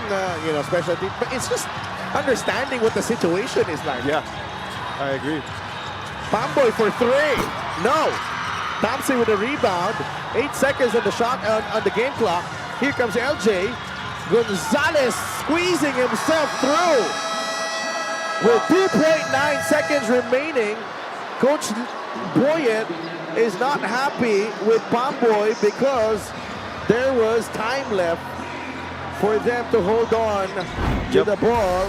you know, special team, but it's just understanding what the situation is like. Yeah, I agree. Pamboy for 3. No. Thompson with a rebound. 8 seconds on the shot on the game clock. Here comes LJ. Gonzalez squeezing himself through. With 2.9 seconds remaining, Coach Boyet is not happy with Pamboy because there was time left for them to hold on to the ball.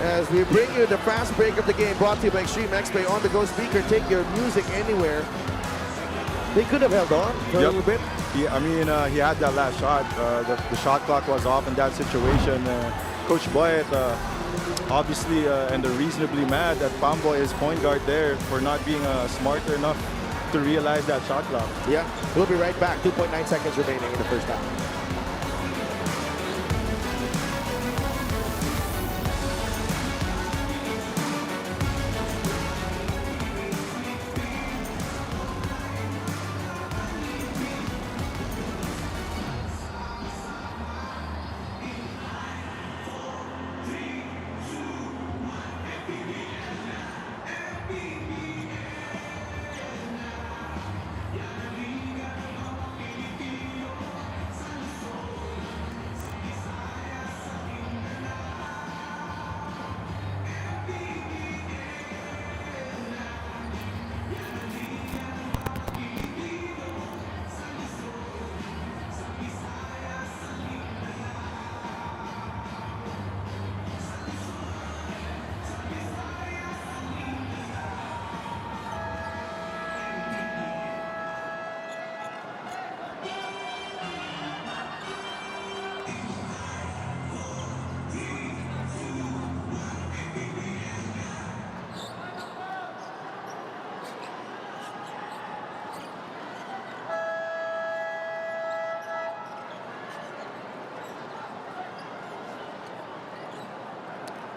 As we bring you the fast break of the game, brought to you by Extreme X-Play on-the-go speaker. Take your music anywhere. They could have held on for a little bit. Yeah, I mean, he had that last shot. The shot clock was off in that situation. Coach Boyet, obviously, and reasonably mad that Pamboy is point guard there for not being smarter enough to realize that shot clock. Yeah, we'll be right back. 2.9 seconds remaining in the first half.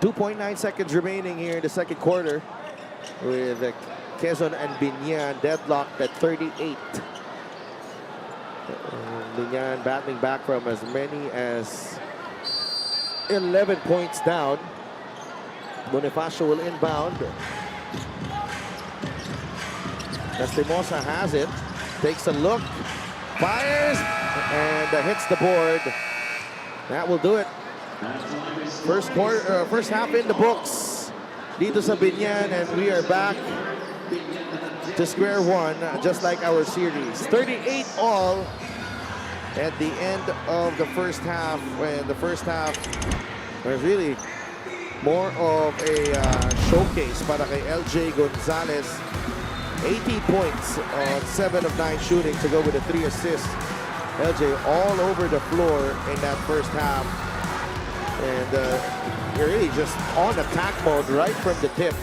2.9 seconds remaining here in the second quarter with Quezon and Biñan deadlocked at 38. Biñan battling back from as many as 11 points down. Bonifacio will inbound. Lastimosa has it, takes a look, fires, and hits the board. That will do it. First half in the books. Dito sa Biñan, and we are back to square one, just like our series. 38 all at the end of the first half. When the first half was really more of a showcase para kay LJ Gonzalez. 18 points on 7 of 9 shooting to go with the 3 assists. LJ all over the floor in that first half. And really just on attack mode right from the tip.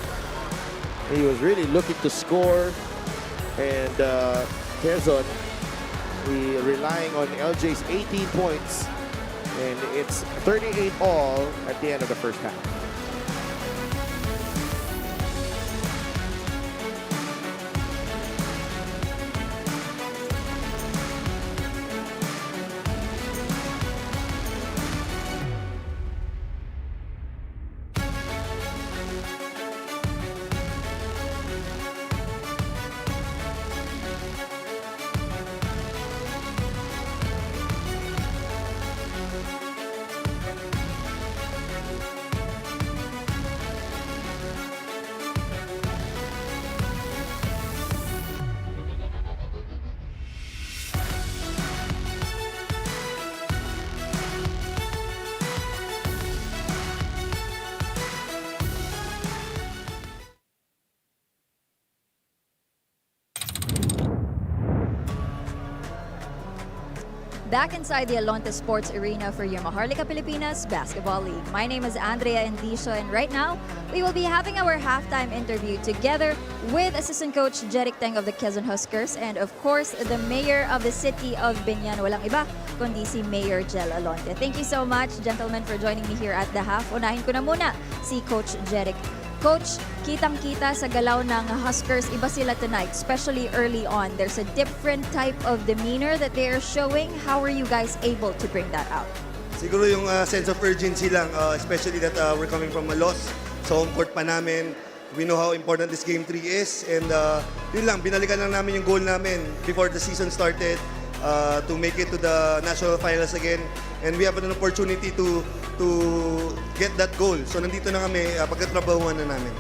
He was really looking to score. And Quezon, relying on LJ's 18 points. And it's 38 all at the end of the first half. Back inside the Alonte Sports Arena for your Maharlika Pilipinas Basketball League. My name is Andrea Endicio, and right now, we will be having our halftime interview together with Assistant Coach Jeric Teng of the Quezon Huskers and of course, the Mayor of the City of Biñan. Walang iba, kundi si Mayor Jel Alonte. Thank you so much, gentlemen, for joining me here at the half. Unahin ko na muna si Coach Jeric. Coach, kitang-kita sa galaw ng Huskers, iba sila tonight, especially early on. There's a different type of demeanor that they are showing. How are you guys able to bring that out? Siguro yung sense of urgency lang, especially that we're coming from a loss sa home court pa namin. We know how important this game 3 is, and yun lang, binalikan lang namin yung goal namin before the season started to make it to the national finals again. And we have an opportunity to get that goal. So nandito na kami, pagkatrabahuan na namin.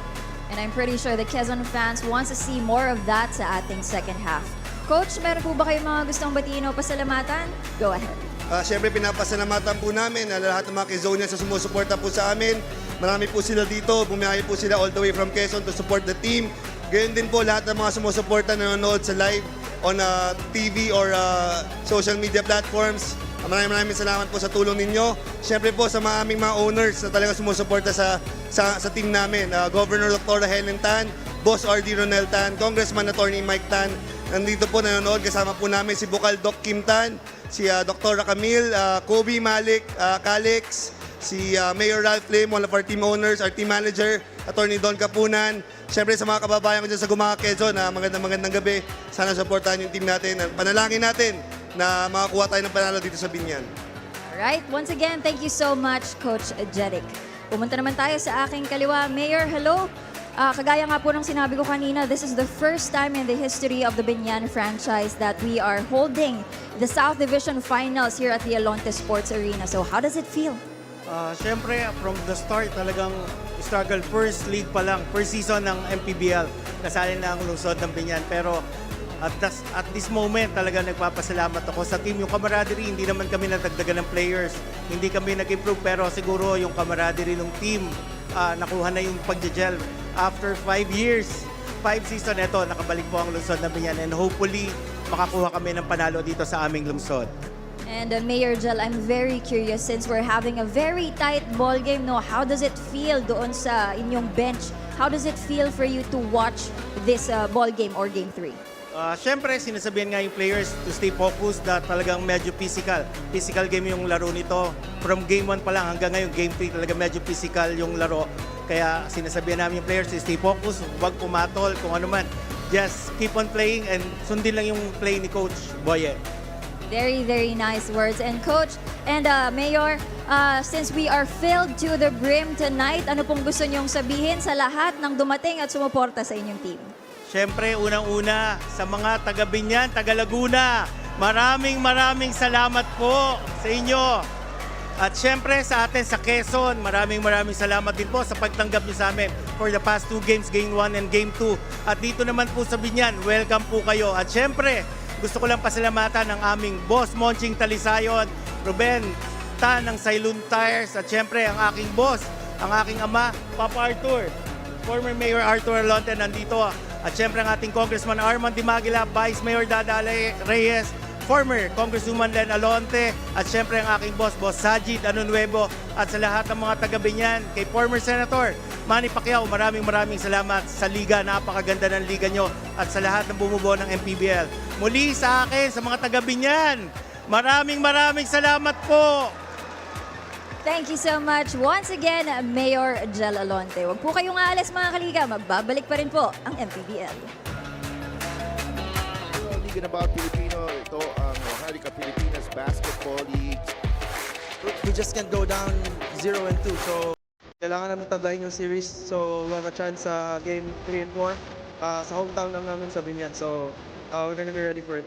And I'm pretty sure the Quezon fans wants to see more of that sa ating second half. Coach, meron po ba kayong mga gustong batiin o pasalamatan? Go ahead. Siyempre, pinapasalamatan po namin lahat ng mga Quezonians sa sumusuporta po sa amin. Marami po sila dito. Bumiyahe po sila all the way from Quezon to support the team. Gayon din po lahat ng mga sumusuporta na nanonood sa live on TV or social media platforms. Maraming salamat po sa tulong ninyo. Siyempre po sa aming mga owners na talaga sumusuporta sa team namin. Governor Dr. Helen Tan, Boss R.D. Ronel Tan, Congressman Attorney Mike Tan. Nandito po nanonood. Kasama po namin si Bukal Doc Kim Tan, si Dr. Camille, Kobe Malik, Calix, si Mayor Ralph Lim, one of our team owners, our team manager, Attorney Don Kapunan. Siyempre sa mga kababayan ko dyan sa Gumaca, Quezon, magandang gabi. Sana supportahan yung team natin. Panalangin natin na makakuha tayo ng panalo dito sa Biñan. Alright, once again, thank you so much, Coach Jeric. Pumunta naman tayo sa aking kaliwa. Mayor, hello. Kagaya nga po ng sinabi ko kanina, this is the first time in the history of the Biñan franchise that we are holding the South Division Finals here at the Alonte Sports Arena. So how does it feel? Siyempre, from the start, talagang struggle. First league pa lang, first season ng MPBL. Kasali na ang lungsod ng Biñan. Pero at this moment, talaga nagpapasalamat ako sa team. Yung camaraderie, hindi naman kami nagdagdagan ng players. Hindi kami nag-improve, pero siguro yung camaraderie ng team, nakuha na yung pag-gel. After 5 years, 5 season, ito, nakabalik po ang lungsod ng Biñan. And hopefully, makakuha kami ng panalo dito sa aming lungsod. And Mayor Jel, I'm very curious since we're having a very tight ball game. No, how does it feel doon sa inyong bench? How does it feel for you to watch this ball game or game 3? Siyempre, sinasabihan nga yung players to stay focused na talagang medyo physical. Physical game yung laro nito. From game 1 pa lang hanggang ngayon, game 3 talaga medyo physical yung laro. Kaya sinasabihan namin yung players to stay focused, huwag pumatol, kung ano man. Just keep on playing and sundin lang yung play ni Coach Boye. Very, very nice words. And Coach and Mayor, since we are filled to the brim tonight, ano pong gusto niyong sabihin sa lahat ng dumating at sumuporta sa inyong team? Siyempre, unang-una sa mga taga Biñan, taga Laguna, maraming salamat po sa inyo. At siyempre sa atin sa Quezon, maraming salamat din po sa pagtanggap niyo sa amin for the past 2 games, Game 1 and Game 2. At dito naman po sa Biñan, welcome po kayo. At siyempre, gusto ko lang pasalamatan ang aming boss Monching Talisayon, Ruben Tan ng Sailun Tires, at siyempre ang aking boss, ang aking ama, Papa Arthur, former Mayor Arthur Alonte nandito. At siyempre ang ating Congressman Armand Dimagila, Vice Mayor Dada Reyes, former Congresswoman Len Alonte, at siyempre ang aking boss, Boss Sajid Anunuevo, at sa lahat ng mga taga Biñan, kay former Senator Manny Pacquiao, maraming salamat sa liga, napakaganda ng liga nyo, at sa lahat ng bumubuo ng MPBL. Muli sa akin, sa mga taga Biñan, maraming salamat po! Thank you so much once again, Mayor Jel Alonte. Huwag po kayong aalis mga kaliga, magbabalik pa rin po ang MPBL. Liga About Filipino, ito ang Harika Pilipinas Basketball League. We just can't go down 0-2. So, kailangan namin tablahin yung series. So, we have a chance sa game 3 and 4 sa hometown lang namin sa Biñan. So, we're gonna be ready for it.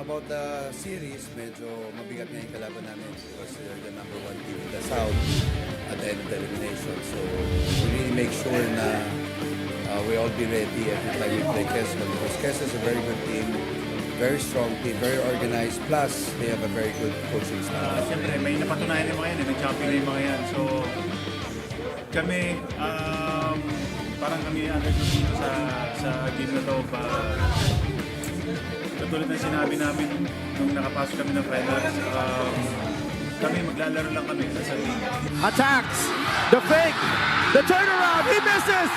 About the series, medyo mabigat nga yung kalaban namin because they're the number 1 team in the South at the end of the elimination. So we really make sure na we all be ready every time we play Quezon because Quezon is a very good team, very strong team, very organized, plus they have a very good coaching staff. Siyempre, may napatunayan yung mga yan, nag-champion na yung mga yan. So kami, parang kami underdog dito sa game na to. Katulad na sinabi namin nung nakapasok kami ng finals, kami maglalaro lang kami sa league. Attacks, the fake, the turnaround, he misses!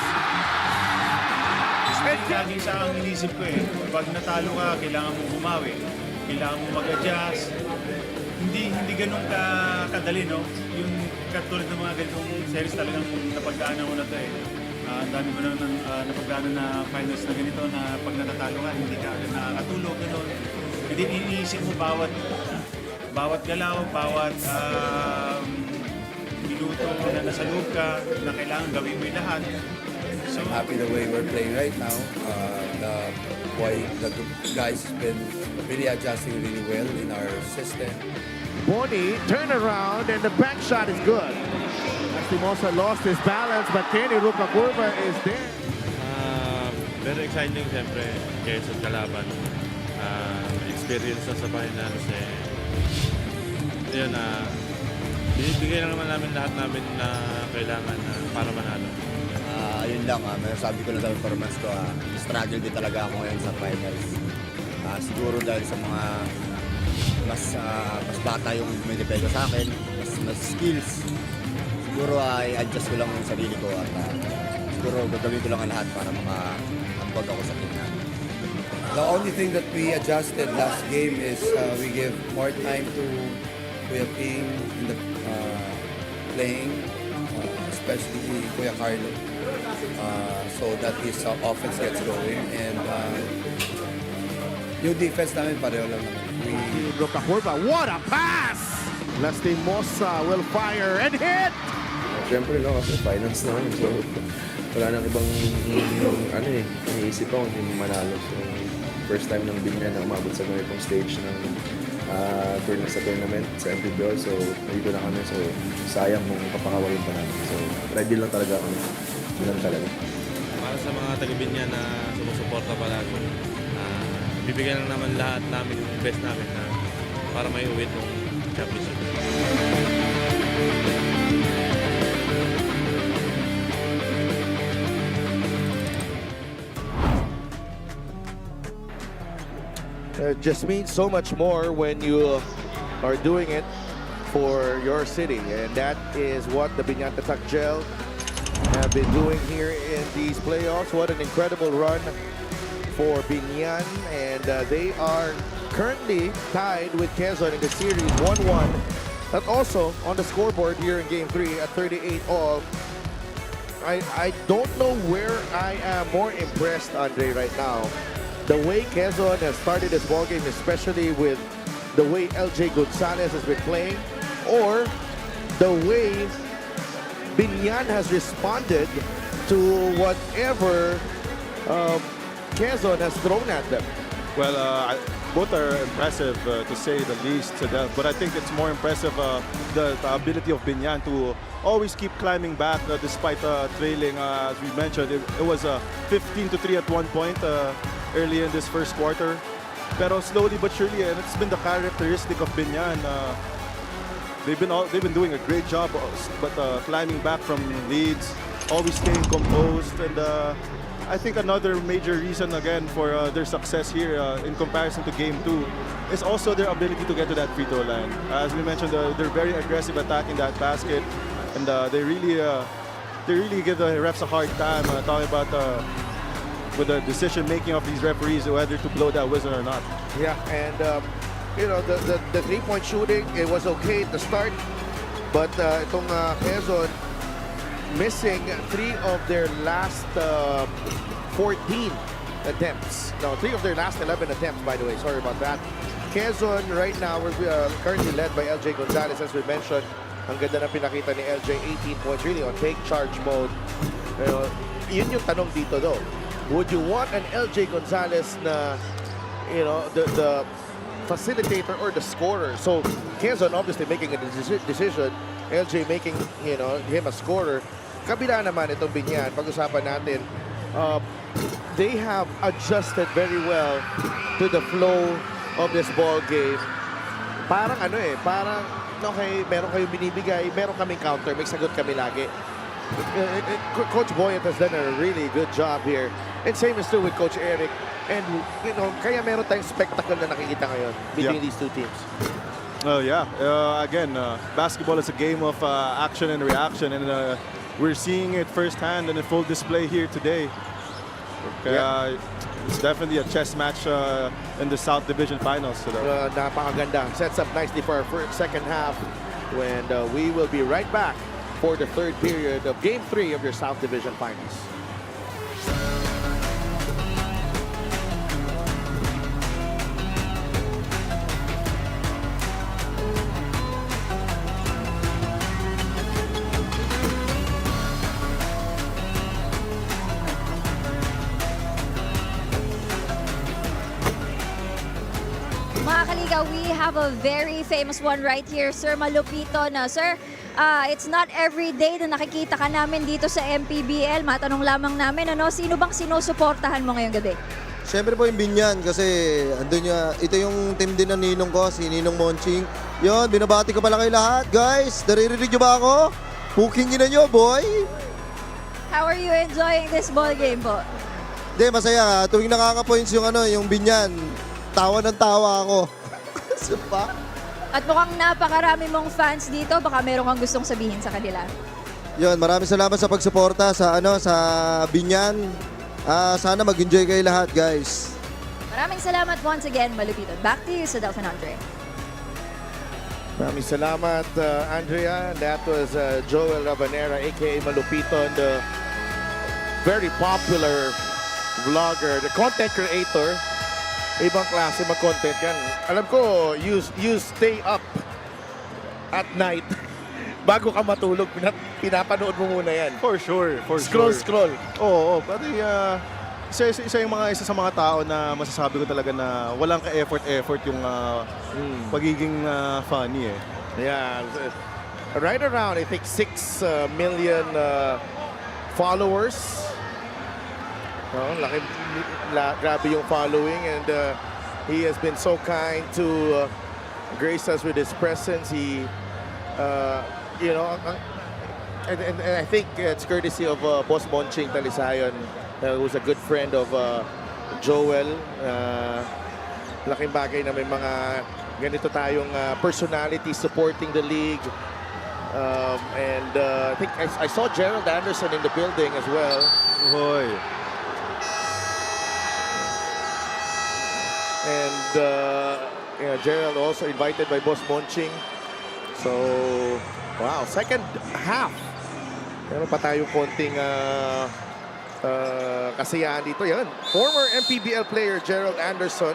Lagi sa ang inisip ko pag natalo ka, kailangan mo bumawi, kailangan mo mag-adjust. Hindi ganun kadali, no? Yung katulad ng mga ganitong series talagang napagdaanan ko na to Ang dami ko na napagdaanan na finals na ganito na pag natatalo ka, hindi ka nakakatulog, gano'n. Hindi iniisip mo bawat galaw, bawat minuto na nasa loob ka, na kailangan gawin mo yung lahat. So, I'm happy the way we're playing right now. The guys have been really adjusting really well in our system. Boni, turn around, and the back shot is good. Lastimosa lost his balance, but Kenny Rukakurva is there. Very exciting, siyempre, Quezon kalaban. Experience sa finals, yun, binibigay lang naman namin lahat namin na kailangan para manalo. Ayun lang, sabi ko na sa performance ko, struggle din talaga ako ngayon sa finals. Siguro dahil sa mga mas bata yung may depego sa akin, mas skills. Siguro i-adjust ko lang yung sarili ko at siguro gagawin ko lang ang lahat para makahambag ako sa team namin. The only thing that we adjusted last game is we give more time to Kuya Ping in the playing, especially Kuya Carlo, so that his offense gets going. And yung defense namin pareho lang naman. Rukakurva, what a pass! Lastimosa will fire and hit! Siyempre, no, kasi finance naman. So, wala nang ibang iniisip ko hindi manalo. So, first time ng Biñan na umabot sa ganitong stage ng sa tournament sa MPBL. So, nandito na kami. So, sayang kung papakawalin pa namin. So, ready lang talaga kami. Yun talaga. Para sa mga taga-Biñan na sumusuporta palagi, bibigyan lang naman lahat namin yung best namin para may uwi ng championship. It just means so much more when you are doing it for your city, and that is what the Biñan Gel have been doing here in these playoffs. What an incredible run for Biñan, and they are currently tied with Quezon in the series 1-1. That also on the scoreboard here in Game 3 at 38 all. I don't know where I am more impressed, Andre, right now. The way Quezon has started this ballgame, especially with the way LJ Gonzalez has been playing, or the way Biñan has responded to whatever Quezon has thrown at them. Well, both are impressive to say the least. But I think it's more impressive the ability of Biñan to always keep climbing back despite trailing. As we mentioned, it was 15-3 at one point early in this first quarter. Pero slowly but surely, and it's been the characteristic of Biñan. They've been doing a great job, but climbing back from leads, always staying composed, and I think another major reason again for their success here in comparison to Game 2 is also their ability to get to that free throw line. As we mentioned, they're very aggressive attacking that basket, and they really give the refs a hard time talking about with the decision making of these referees whether to blow that whistle or not. Yeah, and the three-point shooting, it was okay at the start. But itong Quezon, missing 3 of their last 14 attempts. No, 3 of their last 11 attempts, by the way. Sorry about that. Quezon, right now, we're currently led by LJ Gonzalez, as we mentioned. Ang ganda na pinakita ni LJ, 18 points, really on take charge mode. Yun yung tanong dito, though. Would you want an LJ Gonzalez na, the facilitator or the scorer? So, Quezon obviously making a decision. LJ making, him a scorer. Kabila naman itong Biñan, pag-usapan natin, they have adjusted very well to the flow of this ball game. Parang parang okay, meron kayong binibigay, meron kaming counter, may sagot kami lagi. Coach Boyet has done a really good job here. And same is true with Coach Eric. And, kaya meron tayong spectacle na nakikita ngayon between these two teams. Again, basketball is a game of action and reaction, and we're seeing it firsthand in a full display here today. It's definitely a chess match in the South Division Finals. Napakaganda. Sets up nicely for our second half when we will be right back for the third period of Game 3 of your South Division Finals. Mga kaliga, we have a very famous one right here, Sir Malupito. Sir, it's not every day na nakikita ka namin dito sa MPBL. Matanong lamang namin, sino bang sinusuportahan mo ngayong gabi? Siyempre po yung Biñan kasi ito yung team din ng ninong ko, si Ninong Monching. Yon, binabati ko pala kayo lahat. Guys, naririnig nyo ba ako? Pukingin na nyo, boy! How are you enjoying this ball game po? Hindi, masaya. Tuwing nakaka-points yung Biñan, tawa ng tawa ako. Supa. At mukhang napakarami mong fans dito. Baka meron kang gustong sabihin sa kanila. Yon, maraming salamat sa pagsuporta sa Biñan. Sana mag-enjoy kayo lahat, guys. Maraming salamat once again, Malupito. Back to you sa Delphin Andre. Maraming salamat, Andrea. That was Joel Rabanera, aka Malupito, the very popular vlogger, the content creator. Ibang klase mag-content yan. Alam ko, you stay up at night bago ka matulog. Pinapanood mo muna yan. For sure. Scroll. Oo, pati isa sa mga tao na masasabi ko talaga na walang ka-effort yung pagiging funny eh. Yeah. Right around, I think, 6 million followers. Grabe yung following, and he has been so kind to grace us with his presence. He, and I think it's courtesy of Boss Monching Talisayon, who's a good friend of Joel. Laking bagay na may mga ganito tayong personality supporting the league. And I think I saw Gerald Anderson in the building as well. Hoy. And Gerald also invited by Boss Monching. So, wow, second half. Meron pa tayong konting kasiyahan dito. Yan, former MPBL player Gerald Anderson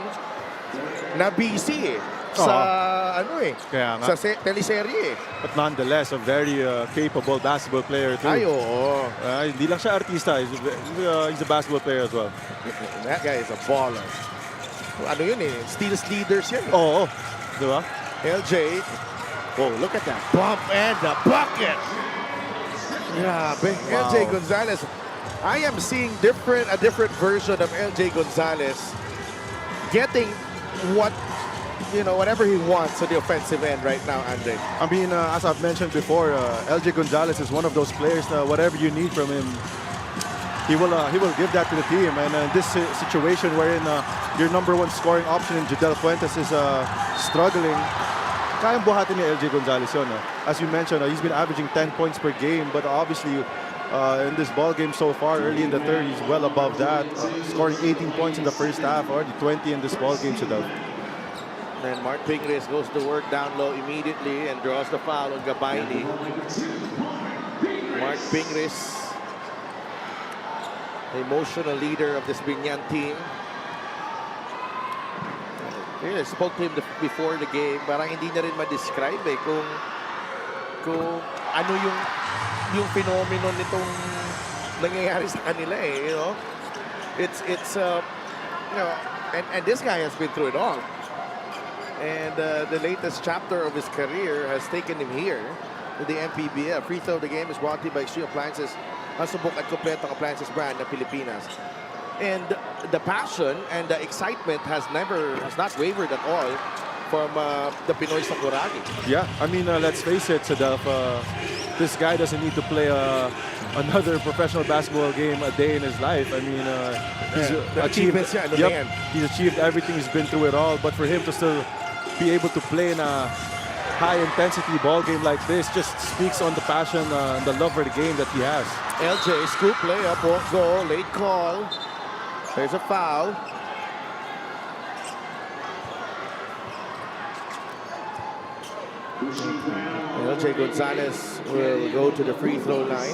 na busy sa Kaya nga. sa teleserye. But nonetheless, a very capable basketball player too. Ay, oo. Hindi lang siya artista, he's a basketball player as well. That guy is a baller. Ano yun steals leaders yan. Oo. Di ba? LJ. Oh, look at that. Bump and the bucket. Grabe. Wow. LJ Gonzalez. I am seeing a different version of LJ Gonzalez getting whatever he wants at the offensive end right now, Andre. I mean, as I've mentioned before, LJ Gonzalez is one of those players that whatever you need from him, he will give that to the team. And this situation wherein your number 1 scoring option in Jadel Fuentes is struggling, kayang buhatin ni LJ Gonzalez yun. As you mentioned, he's been averaging 10 points per game, but obviously in this ball game so far, early in the third, he's well above that, scoring 18 points in the first half, already 20 in this ball game. And Mark Pingris goes to work down low immediately and draws the foul on Gabayni. Mark Pingris, the emotional leader of this Biñan team. I spoke to him before the game, parang hindi na rin ma-describe kung ano yung phenomenon nitong nangyayari sa kanila you know. It's you know, and this guy has been through it all. And the latest chapter of his career has taken him here to the MPBL. Free throw of the game is brought to you by Extreme Appliances, ang subok at kompletong appliances brand ng Pilipinas. And the passion and the excitement has not wavered at all from the Pinoy Sakuragi. Yeah, I mean, let's face it, Sadaf, this guy doesn't need to play another professional basketball game a day in his life. I mean, he's he's achieved everything, he's been through it all. But for him to still be able to play in a high-intensity ball game like this just speaks on the passion and the love for the game that he has. LJ, scoop layup, won't go, late call. There's a foul. LJ Gonzalez will go to the free throw line.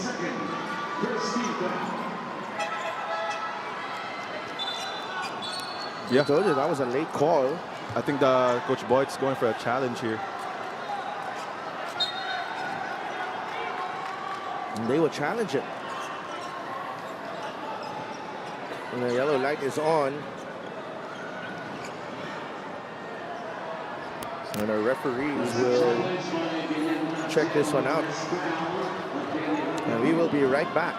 Yeah, I told you that was a late call. I think the Coach Boyd's going for a challenge here. And they will challenge it. And the yellow light is on. And our referees will check this one out. And we will be right back.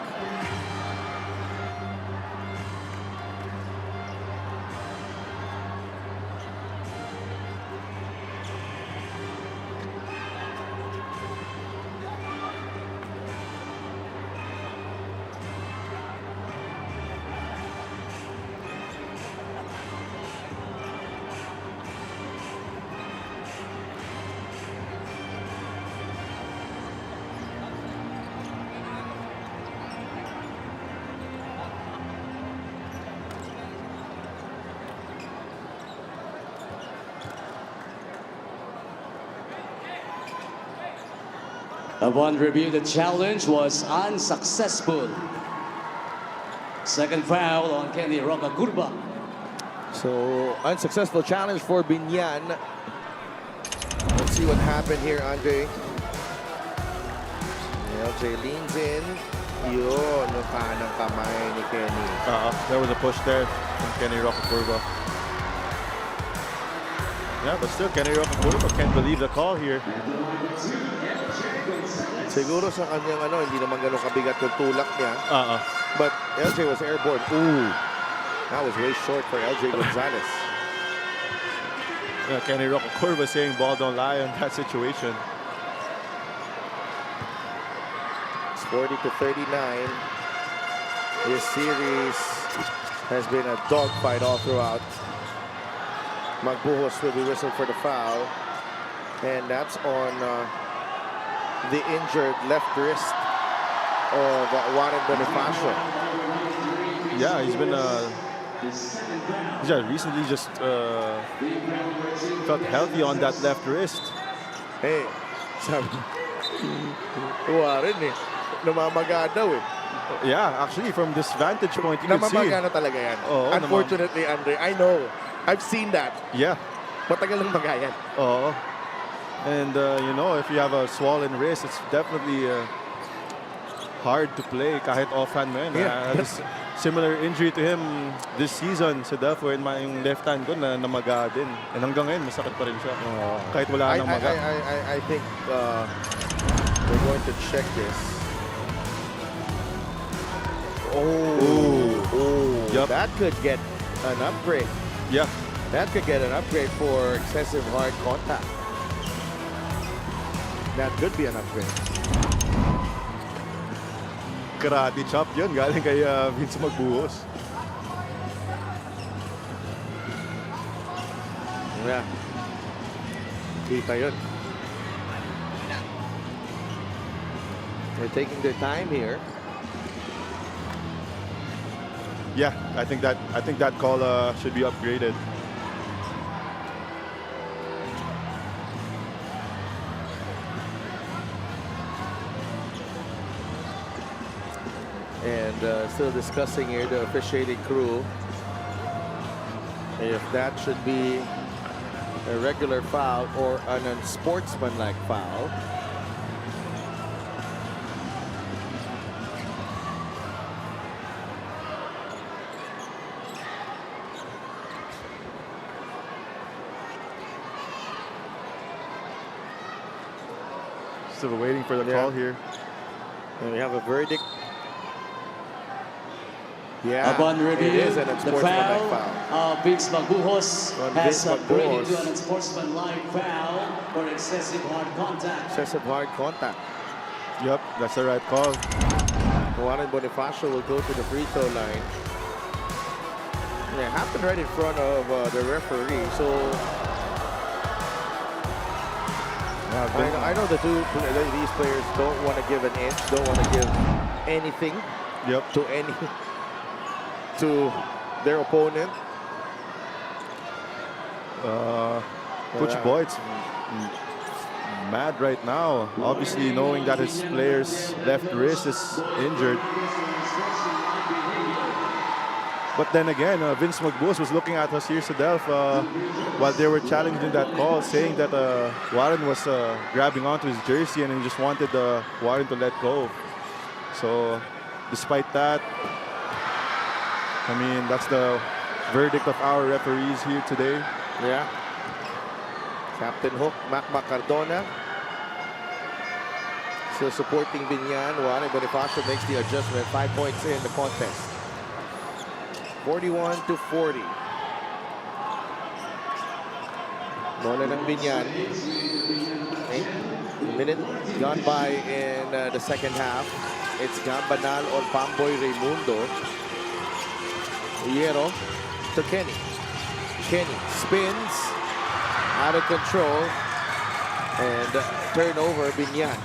Upon review, the challenge was unsuccessful. Second foul on Kenny Roca Curva. So, unsuccessful challenge for Biñan. Let's see what happened here, Andre. LJ leans in. Yun, yung kanang kamay ni Kenny. There was a push there from Kenny Roca Curva. Yeah, but still, Kenny Roca Curva can't believe the call here. Siguro sa kanyang hindi naman ganun kabigat yung tulak niya. But LJ was airborne. Ooh, that was way short for LJ Gonzalez. Yeah, Kenny Roca Curva saying ball don't lie in that situation. It's 40-39. This series has been a dogfight all throughout. Magbuhos will be whistled for the foul. And that's on the injured left wrist of Warren Bonifacio. Yeah, he's been he's recently just felt healthy on that left wrist. Hey, sabi Warren namamaga daw Yeah, actually from this vantage point you can see. Namamaga na talaga yan. Unfortunately, Andre, I know. I've seen that. Yeah. Matagal lang maga yan. And you know, if you have a swollen wrist, it's definitely hard to play kahit offhand mo yun. Similar injury to him this season sa Duff, where yung left hand ko na namaga din. And hanggang ngayon, masakit pa rin siya. Kahit wala nang maga. I think we're going to check this. Yep. That could get an upgrade. Yeah. That could get an upgrade for excessive hard contact. That could be an upgrade. Karate chop yun, galing kay Vince Magbuhos. Yeah. Kita yun. They're taking their time here. Yeah, I think that call should be upgraded. And still discussing here the officiating crew if that should be a regular foul or an unsportsmanlike foul. Still waiting for the call here. And we have a verdict. Yeah, Upon review, it is an the unsportsmanlike foul foul. of Vince Maguhos On has Vince upgraded to Maguhos. an unsportsmanlike foul for excessive hard contact. Excessive hard contact. Yep, that's the right call. Warren Bonifacio will go to the free throw line. Yeah, it happened right in front of the referee. So I know these players don't want to give an inch, don't want to give anything to their opponent. Coach Boyd's mad right now, obviously knowing that his player's left wrist is injured. But then again, Vince Maguhos was looking at us here, Sadelf, while they were challenging that call, saying that Warren was grabbing onto his jersey and he just wanted Warren to let go. So, despite that, I mean, that's the verdict of our referees here today. Yeah. Captain Hook, Mac Cardona, still supporting Biñan. Warren Bonifacio makes the adjustment. 5 points in the contest. 41-40. Bola ng Biñan. 8 minutes gone by in the second half. It's Gambanal on Pamboy Raimundo. Hierro to Kenny. Kenny spins out of control and turnover. Biñan.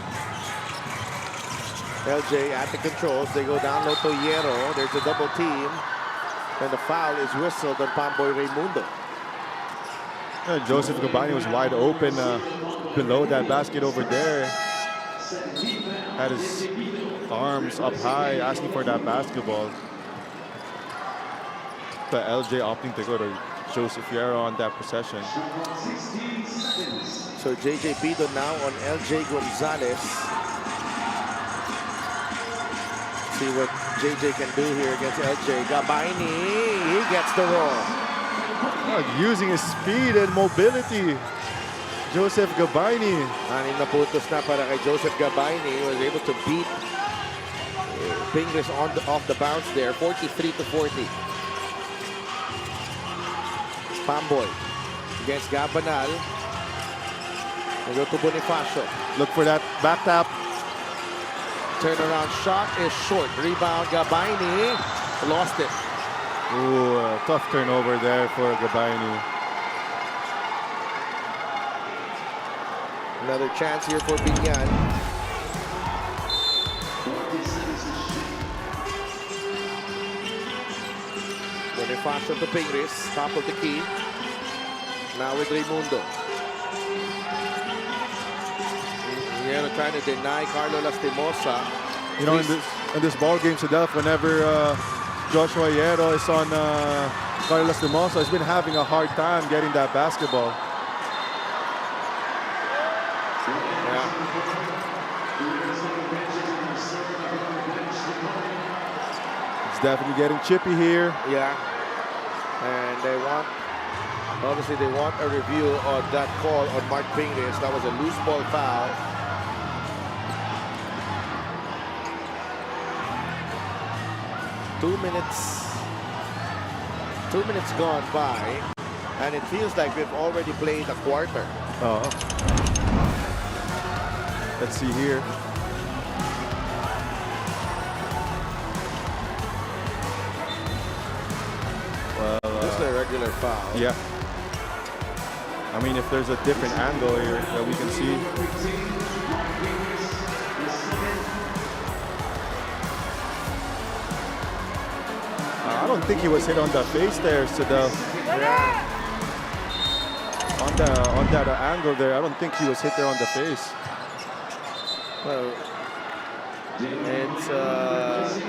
LJ at the controls. They go down low to Hierro. There's a double team. And the foul is whistled on Pamboy Raimundo. Joseph Gabani was wide open below that basket over there. Had his arms up high, asking for that basketball. But LJ opting to go to Joseph Hierro on that possession. So JJ Pido now on LJ Gonzalez. See what JJ can do here against LJ. Gabaini, he gets the roll. Using his speed and mobility. Joseph Gabaini. 6 na puntos na para kay Joseph Gabaini. He was able to beat Pingles off the bounce there. 43-40. Pamboy against Gabanal. They go to Bonifacio. Look for that back tap. Turnaround shot is short. Rebound, Gabaini. Lost it. Ooh, tough turnover there for Gabaini. Another chance here for Biñan. Bonifacio to Pingris, top of the key. Now with Raimundo. Hierro trying to deny Carlo Lastimosa. You know, in this ball game, Sadelf, whenever Joshua Hierro is on Carlos Lastimosa, has been having a hard time getting that basketball. It's definitely getting chippy here. Yeah. And they want, obviously they want a review on that call on Mark Pingris. That was a loose ball foul. Two minutes gone by, and it feels like we've already played a quarter. Let's see here. Well, this is a regular foul. Yeah. I mean, if there's a different angle here that we can see. I don't think he was hit on the face there, so on that angle there, I don't think he was hit there on the face. Well, It's,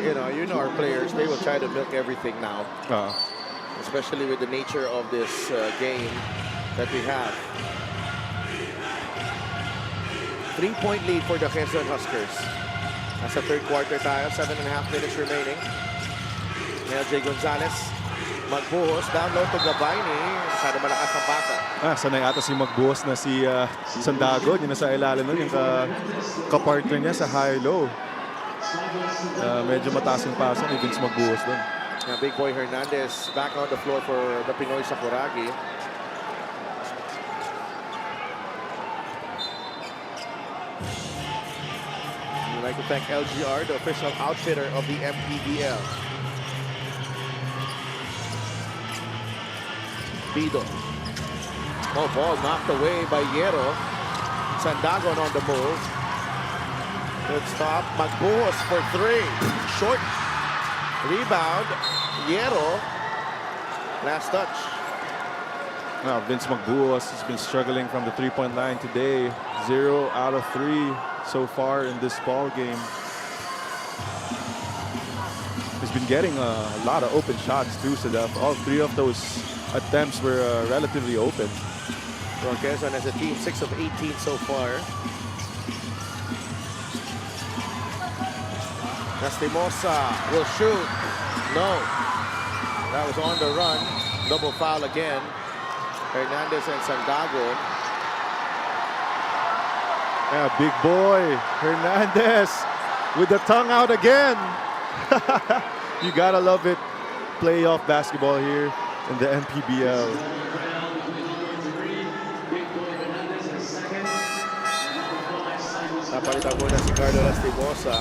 you know our players, they will try to milk everything now. Especially with the nature of this game that we have. 3-point lead for the Quezon Huskers. Nasa third quarter tayo, 7.5 minutes remaining. LJ Gonzalez magbuhos, down low to Gabayni. Masyado malakas ang pasa. Sanay ata si magbuhos na si Sandago. Yun na sa ilalim nun, yung kapartner niya sa high-low. Medyo mataas yung pasa ni Vince magbuhos dun. Big Boy Hernandez back on the floor for the Pinoy Sakuragi. We'd like to thank LGR, the official outfitter of the MPBL. Bido. Oh, ball knocked away by Yero. Sandagon on the move. Good stop. Magbuhos for 3. Short. Rebound. Yero. Last touch. Vince Magbuhos has been struggling from the three-point line today. 0 out of 3 so far in this ball game. He's been getting a lot of open shots too, Sadaf. All 3 of those attempts were relatively open. Well, Quezon as a team, 6 of 18 so far. Lastimosa will shoot. No. That was on the run. Double foul again. Hernandez and Sandagon. Big boy Hernandez with the tongue out again. You gotta love it. Playoff basketball here in the MPBL. Napalitan muna si Carlo Lastimosa.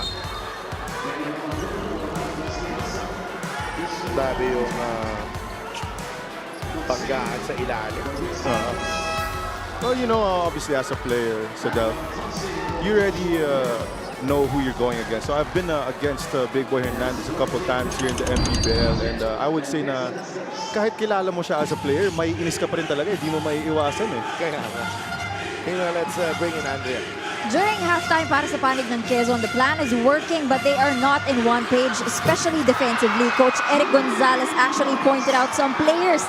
Sabi yung panggaan sa ilalim. Well, you know, obviously as a player, Sadaf, you already know who you're going against. So I've been against Big Boy Hernandez a couple times here in the MPBL, and I would say na kahit kilala mo siya as a player, may inis ka pa rin talaga, hindi mo maiiwasan eh. Kaya nga. Let's bring in Andrea. During halftime para sa panig ng Quezon, the plan is working but they are not in one page, especially defensively. Coach Eric Gonzalez actually pointed out some players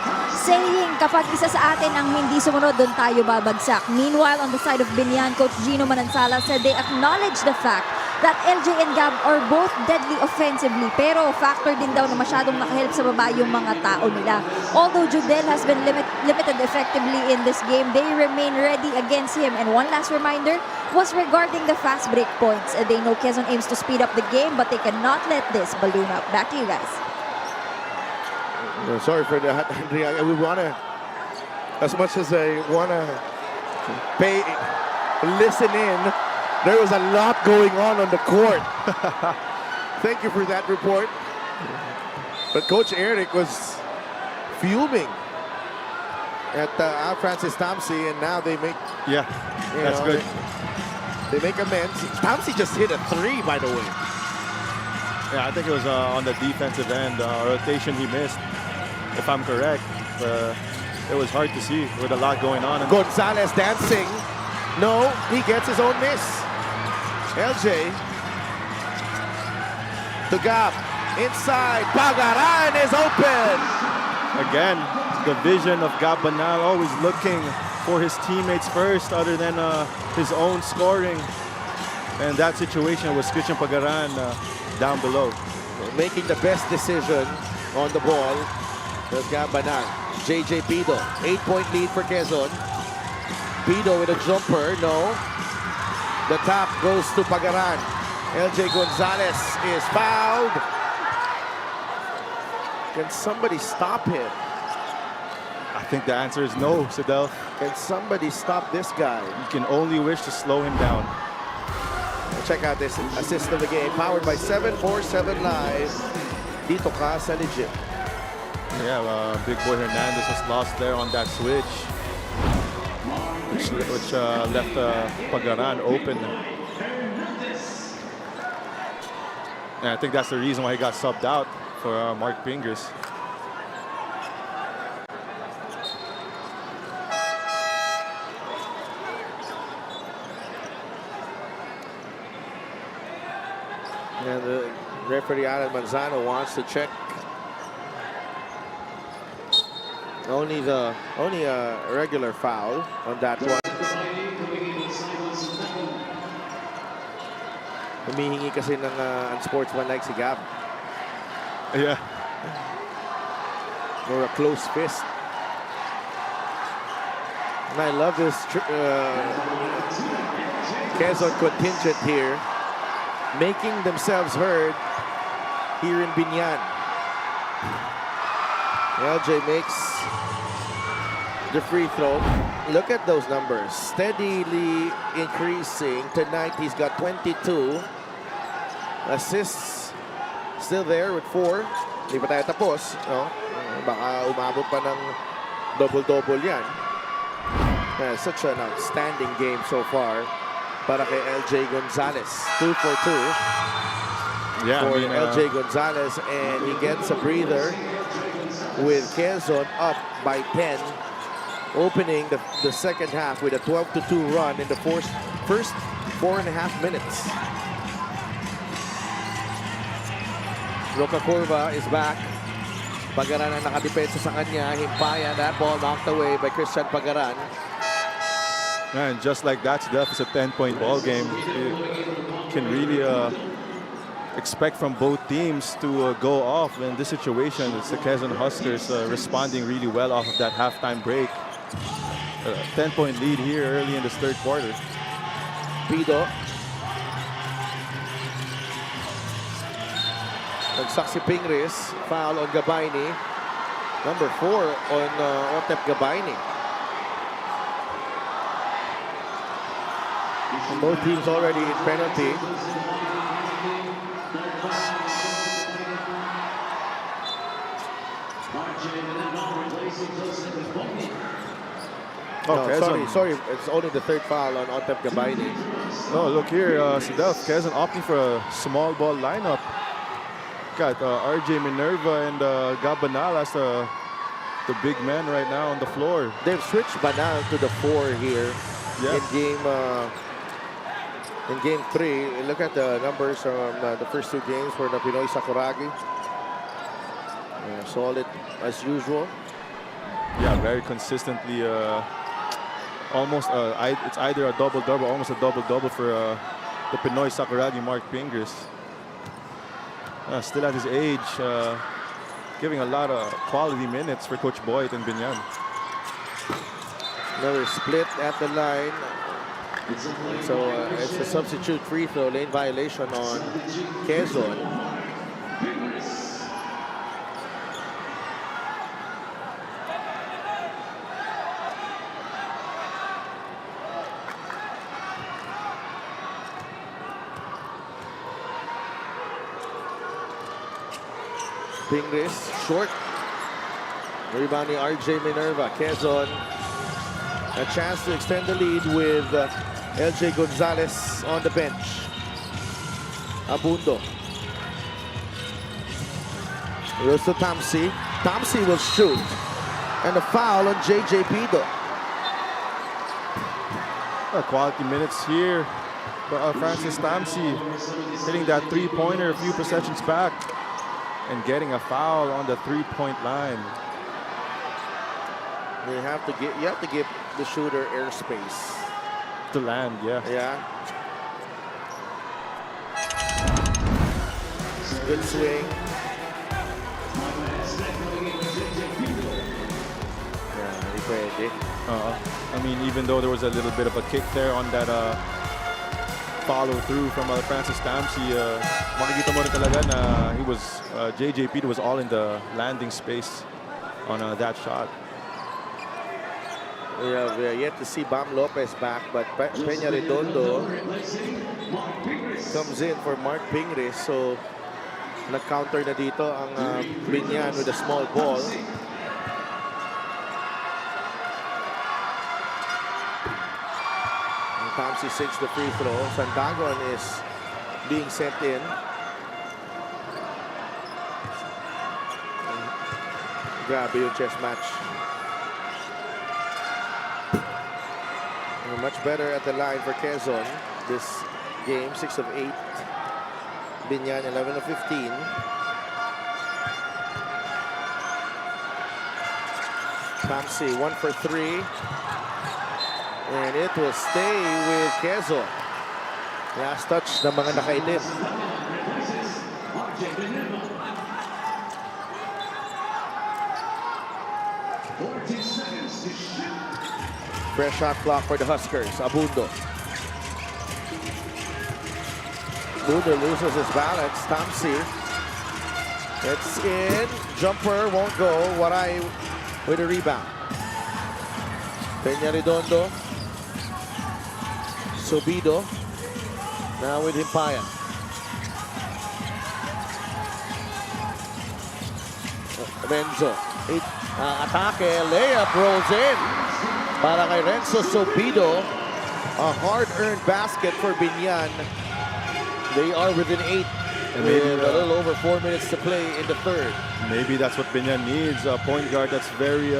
saying kapag isa sa atin ang hindi sumunod, doon tayo babagsak. Meanwhile, on the side of Biñan, Coach Gino Manansala said they acknowledge the fact that LJ and Gab are both deadly offensively, pero factor din daw na masyadong nakahelp sa baba yung mga tao nila. Although Judel has been limited effectively in this game, they remain ready against him. And one last reminder was regarding the fast break points. They know Quezon aims to speed up the game, but they cannot let this balloon up. Back to you guys. Sorry for that, Andrea. We want to, as much as I want to listen in, there was a lot going on the court. Thank you for that report. But Coach Eric was fuming at Francis Tamsi, and now they make... Yeah, that's good. They make amends. Tamsi just hit a 3, by the way. Yeah, I think it was on the defensive end. Rotation he missed, if I'm correct. It was hard to see with a lot going on. Gonzalez dancing. No, he gets his own miss. LJ to Gab. Inside. Pagaran is open. Again, the vision of Gab Banal, always looking for his teammates first other than his own scoring. And that situation was Christian Pagaran down below. Making the best decision on the ball was Gab Banal. JJ Bido, 8-point lead for Quezon. Bido with a jumper, no. The tap goes to Pagaran. LJ Gonzalez is fouled. Can somebody stop him? I think the answer is no, Sidel. Can somebody stop this guy? You can only wish to slow him down. Check out this assist of the game, powered by 747 Live. Dito ka sa legit. Yeah, Big Boy Hernandez was lost there on that switch, which left Pagaran open. And I think that's the reason why he got subbed out for Mark Pingers. And the referee Alan Manzano wants to check. Only a regular foul on that one. Humihingi kasi ng unsportsmanlike si Gab. Yeah. Or a close fist. And I love this Quezon contingent here, making themselves heard here in Biñan. LJ makes the free throw. Look at those numbers, steadily increasing. Tonight he's got 22 assists, still there with 4. Hindi pa tayo tapos, no? Baka umabot pa ng double-double yan. Such an outstanding game so far para kay LJ Gonzalez. 2 for 2 Yeah, for LJ Gonzalez, and he gets a breather with Quezon up by 10, opening the second half with a 12-2 run in the first 4.5 minutes. Roca Curva is back. Pagaran ang nakadepensa sa kanya. Himpaya, that ball knocked away by Christian Pagaran. And just like that, Steph, it's a 10-point ball game. You can really expect from both teams to go off. In this situation, it's the Quezon Huskers responding really well off of that halftime break. 10-point lead here early in this third quarter. Pido. Nagsak si Pingris. Foul on Gabayni. Number 4 on Otep Gabayni. Both teams already in penalty. Sorry. It's only the third foul on Otep Gabayni. Oh, look here, Sidel, Quezon opting for a small ball lineup. Got RJ Minerva and Gabanal as the big man right now on the floor. They've switched Banal to the 4 here in game 3. Look at the numbers from the first 2 games for the Pinoy Sakuragi. Solid as usual. Yeah, very consistently. It's either a double-double, almost a double-double for the Pinoy Sakuragi, Mark Pingris. Still at his age, giving a lot of quality minutes for Coach Boyd and Biñan. Another split at the line. So it's a substitute free throw, lane violation on Quezon. Pingris, short. Rebounding RJ Minerva. Quezon, a chance to extend the lead with LJ Gonzalez on the bench. Abundo. Goes to Tamsi. Tamsi will shoot. And a foul on JJ Pido. Quality minutes here. But Francis Tamsi hitting that three-pointer a few possessions back and getting a foul on the three-point line. You have to give the shooter airspace to land. Yeah. Good swing. I mean, even though there was a little bit of a kick there on that follow through from Francis Tamsi, makikita mo rin talaga na he was JJ Peter was all in the landing space on that shot. We have yet to see Bam Lopez back, but Peña Redondo comes in for Mark Pingris. So nag-counter na dito ang Biñan with a small ball. And Tamsi sinks the free throw. Sandagon is being sent in. Grabe yung chess match. Much better at the line for Quezon this game, 6 of 8 Biñan 11 of 15. Kamsi 1 for 3. And it will stay with Quezon. Last touch ng mga nakaitim. Fresh shot clock for the Huskers. Abundo. Abundo loses his balance. Tamsi. It's in. Jumper won't go. Waray with a rebound. Peña Redondo. Subido. Now with Himpayan. Renzo. Atake. Layup rolls in. Para kay Renzo Subido. A hard-earned basket for Biñan. They are within 8. And with a little over 4 minutes to play in the third. Maybe that's what Biñan needs, a point guard that's very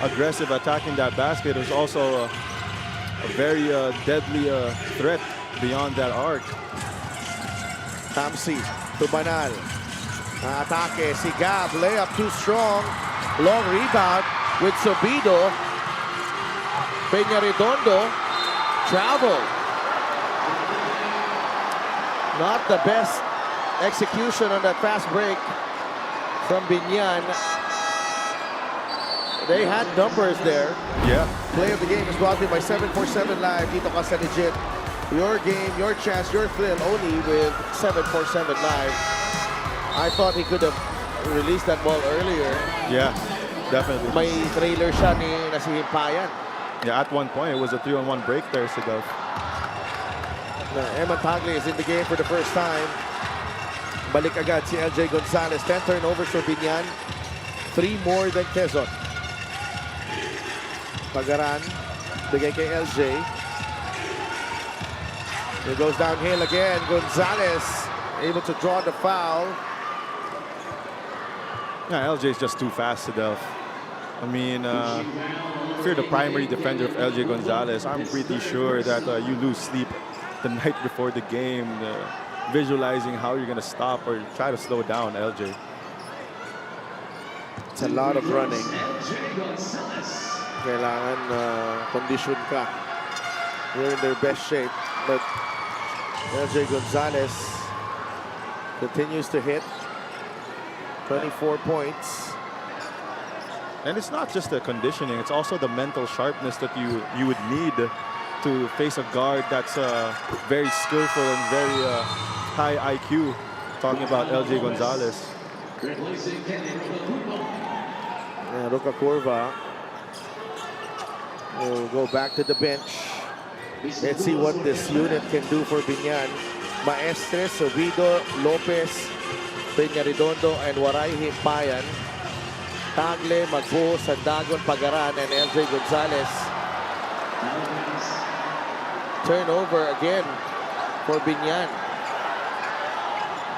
aggressive attacking that basket. There's also a very deadly threat beyond that arc. Tamsi to Banal. Atake si Gab. Layup too strong. Long rebound with Subido. Peña Redondo. Travel. Not the best execution on that fast break from Biñan. They had numbers there. Yeah. Play of the game is brought to you by 747 Live. Dito ka sa legit. Your game, your chance, your thrill only with 747 Live. I thought he could have released that ball earlier. Yeah, definitely. May trailer siya ni si Himpayan. Yeah, at one point, it was a 3-on-1 break there, Sigaw. Eman Tagle is in the game for the first time. Balik agad si LJ Gonzalez. 10 turnovers for Biñan. 3 more than Quezon. Pagaran. Bigay kay LJ. It goes downhill again. Gonzalez able to draw the foul. Yeah, LJ is just too fast, Sigaw. I mean, if you're the primary defender of LJ Gonzalez, I'm pretty sure that you lose sleep the night before the game, visualizing how you're going to stop or try to slow down LJ. It's a lot of running. Kailangan condition ka. They're in their best shape. But LJ Gonzalez continues to hit. 24 points. And it's not just the conditioning, it's also the mental sharpness that you would need to face a guard that's very skillful and very high IQ. Talking about LJ Gonzalez. Ruka Curva will go back to the bench. Let's see what this unit can do for Biñan. Maestres, Subido, Lopez, Peña Redondo, and Waray Himpayan. Tagle, Magbuho, Sandagon, Pagaran, and LJ Gonzalez. Turnover again for Biñan.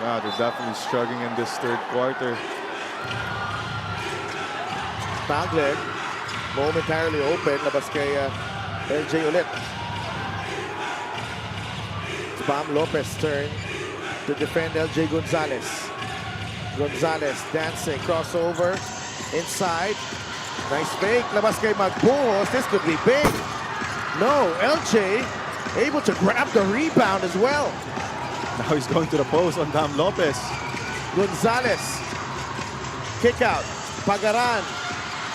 Wow, they're definitely struggling in this third quarter. Tagle, momentarily open. Labas kay LJ ulit. It's Bam Lopez's turn to defend LJ Gonzalez. Gonzalez dancing, crossover, inside. Nice fake. Labas kay Magbuhos. This could be big. No, LJ able to grab the rebound as well. Now he's going to the post on Bam Lopez. Gonzalez. Kick out. Pagaran.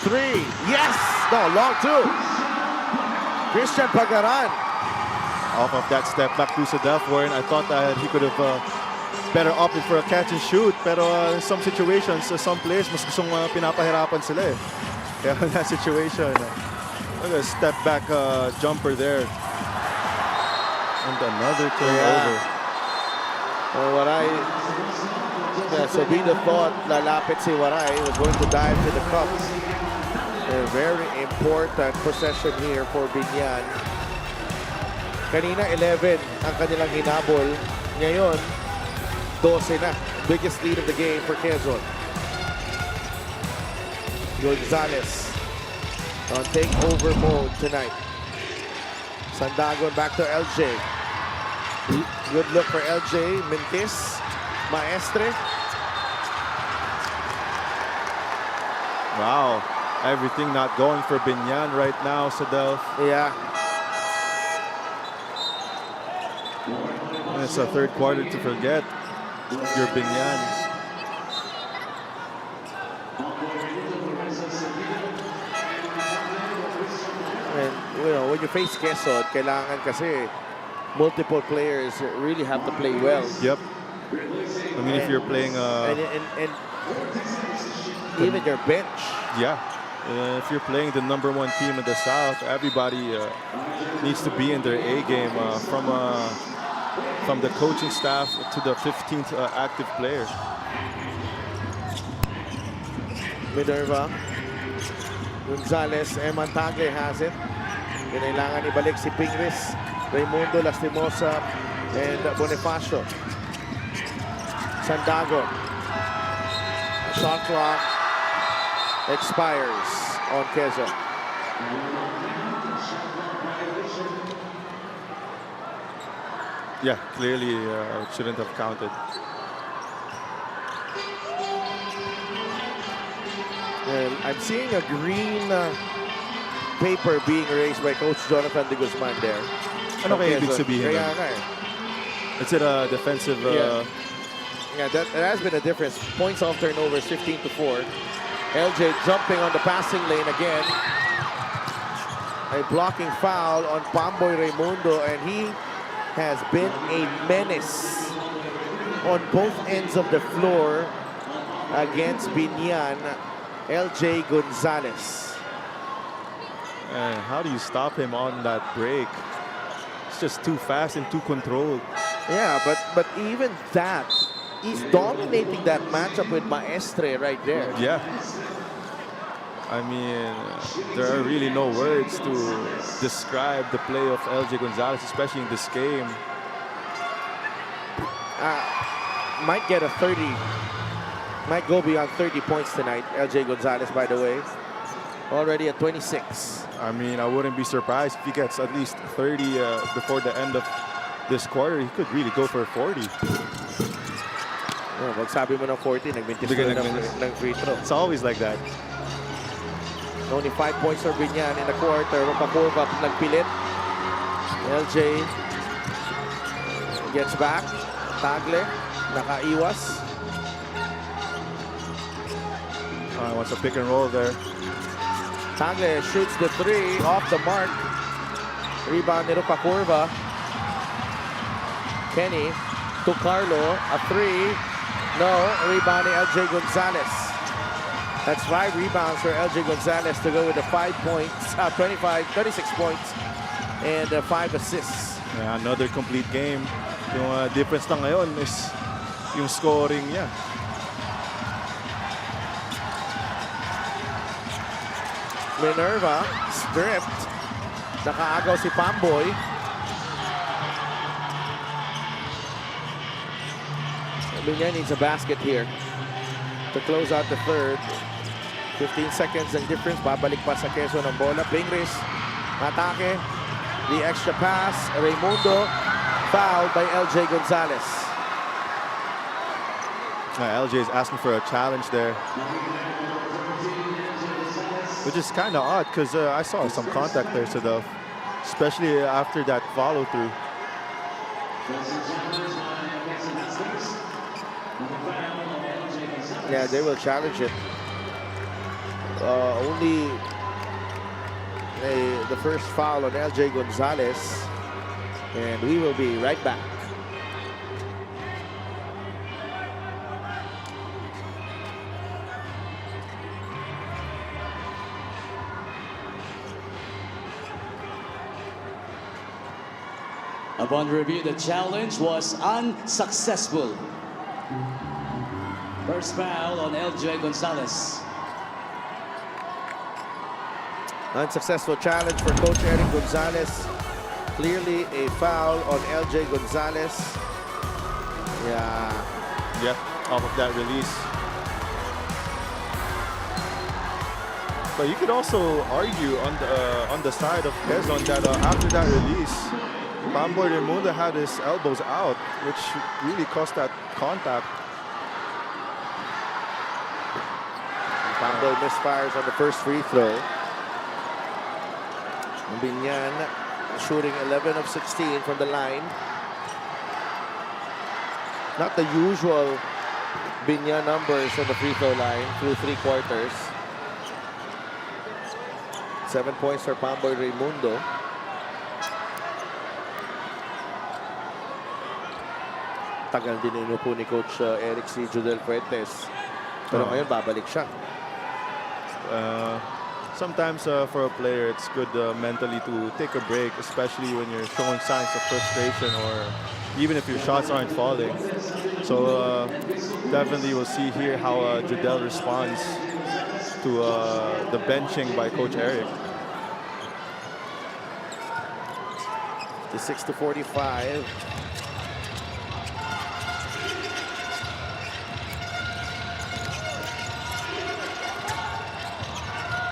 3. Yes! No, long 2. Christian Pagaran. Off of that step back to Sedef, wherein I thought that he could have better opted for a catch and shoot. Pero in some situations, some players, mas gustong pinapahirapan sila eh. Kaya in that situation, look at a step back jumper there. And another turnover. Waray. Subido thought lalapit si Waray was going to dive to the cup. A very important possession here for Biñan. Kanina 11 ang kanilang hinabol. Ngayon, 12 na. Biggest lead of the game for Quezon. Gonzalez on takeover mode tonight. Sandagon back to LJ. Good look for LJ. Mintis. Maestre. Wow. Everything not going for Biñan right now, Sadelf. Yeah. And it's a third quarter to forget. Your Biñan. And, when you face Quezon, kailangan kasi multiple players really have to play well. Yep. I mean, if you're playing... and even your bench. Yeah. If you're playing the #1 team in the South, everybody needs to be in their A game from the coaching staff to the 15th active player. Minerva. Gonzales, Eman Tagle has it. Kinailangan ibalik si Pingris, Raimundo, Lastimosa, and Bonifacio. Sandago. Shot clock expires on Quezon. Yeah, clearly it shouldn't have counted. And I'm seeing a green paper being raised by Coach Jonathan de Guzman there. Ano kaya ibig sabihin? Kaya nga Is it a defensive... Yeah, that has been a difference. Points off turnovers, 15-4. LJ jumping on the passing lane again. A blocking foul on Pamboy Raimundo, and he has been a menace on both ends of the floor against Biñan, LJ Gonzales. And how do you stop him on that break? It's just too fast and too controlled. Yeah, but even that, he's dominating that matchup with Maestre right there. Yeah. I mean, there are really no words to describe the play of LJ Gonzales, especially in this game. Might get a 30, might go beyond 30 points tonight. LJ Gonzales, by the way, already at 26. I mean, I wouldn't be surprised if he gets at least 30 before the end of this quarter. He could really go for 40. Pag sabi mo ng 40, nagmintis ng free throw. It's always like that. Only 5 points for Biñan in the quarter. Pakurva nagpilit. LJ gets back. Tagle, nakaiwas. Wants a pick and roll there. Tagle shoots the 3 off the mark. Rebound ni Pakurva. Kenny to Carlo, a 3. No, rebound ni LJ Gonzales. That's 5 rebounds for LJ Gonzales to go with the 5 points, 36 points, and 5 assists. Yeah, another complete game. Yung difference lang ngayon is yung scoring niya. Minerva stripped. Nakaagaw si Pamboy. Biñan needs a basket here to close out the third. 15 seconds ang difference. Babalik pa sa Quezon ang bola. Pingris, atake. The extra pass. Raimundo, fouled by LJ Gonzales. LJ is asking for a challenge there. Which is kind of odd because I saw some contact there, Sadaf, especially after that follow through. Yeah, they will challenge it. Only the first foul on LJ Gonzales, and we will be right back. Upon review, the challenge was unsuccessful. First foul on LJ Gonzales. Unsuccessful challenge for Coach Eric Gonzales. Clearly a foul on LJ Gonzales. Yeah, off of that release. But you could also argue on the side of Quezon that after that release, Pamboy Raimundo had his elbows out, which really caused that contact. Pamboy misfires on the first free throw. Biñan shooting 11 of 16 from the line. Not the usual Biñan numbers on the free throw line through 3 quarters. 7 points for Pamboy Raimundo. Tagal din inupo ni Coach Eric si Judel Fuentes. Pero ngayon babalik siya. Sometimes for a player, it's good mentally to take a break, especially when you're showing signs of frustration or even if your shots aren't falling. So definitely we'll see here how Judel responds to the benching by Coach Eric. 56-45.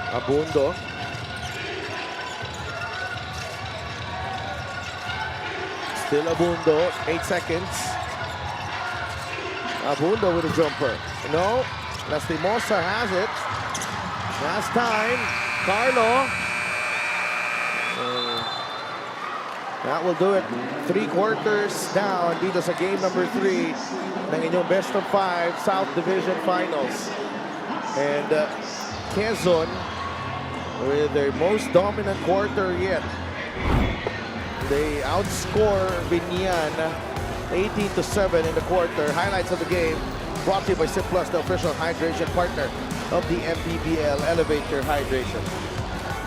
Abundo. Still Abundo, 8 seconds. Abundo with a jumper. No, Lastimosa has it. Last time, Carlo. That will do it. 3 quarters down dito sa game number 3 ng inyong best of 5 South Division Finals. And Quezon with their most dominant quarter yet. They outscore Biñan 18-7 in the quarter. Highlights of the game brought to you by Sip Plus, the official hydration partner of the MPBL. Elevate your hydration.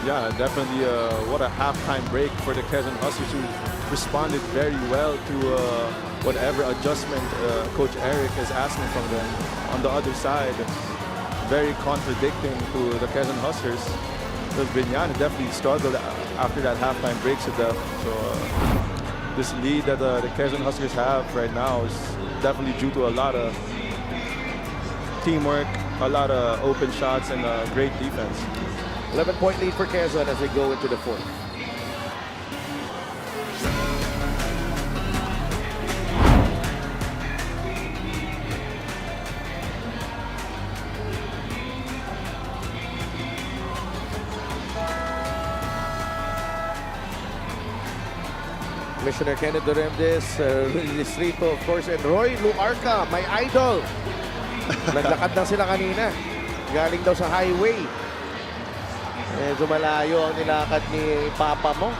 Yeah, definitely what a halftime break for the Quezon Huskers, who responded very well to whatever adjustment Coach Eric is asking from them. On the other side, very contradicting to the Quezon Huskers. Because Biñan definitely struggled after that halftime break to death. So this lead that the Quezon Huskers have right now is definitely due to a lot of teamwork, a lot of open shots, and great defense. 11-point lead for Quezon as they go into the 4th. Commissioner Kenneth Doremdes, Distrito, of course, and Roy Luarca, my idol. Naglakad lang sila kanina. Galing daw sa highway. Medyo malayo ang nilakad ni Papa mo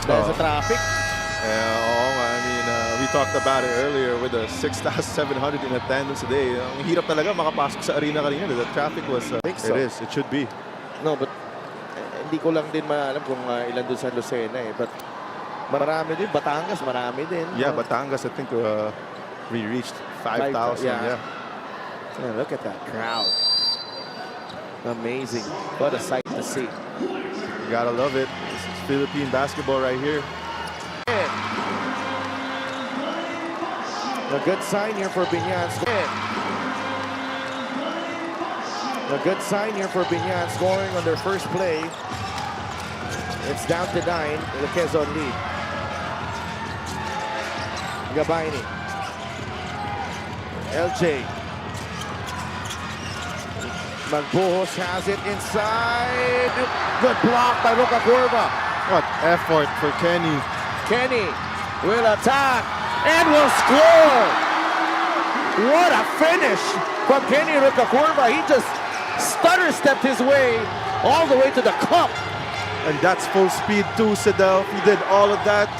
dahil sa traffic. Oo nga, I mean, we talked about it earlier with the 6,700 in attendance today. Ang hirap talaga makapasok sa arena kanina. The traffic was, So. it should be. No, but hindi ko lang din maalam kung ilan doon sa Lucena eh. But marami din. Batangas, marami din. Yeah, Batangas, I think we reached 5,000. Yeah. Look at that crowd. Amazing. What a sight to see. You gotta love it. This is Philippine basketball right here. A good sign here for Biñan. A good sign here for Biñan scoring on their first play. It's down to 9, the Quezon lead. Gabayni. LJ. Magbuhos has it inside. Good block by Luca Curva. What effort for Kenny. Kenny will attack and will score. What a finish from Kenny Luca Curva. He just stutter-stepped his way all the way to the cup. And that's full speed too, Sidel. He did all of that.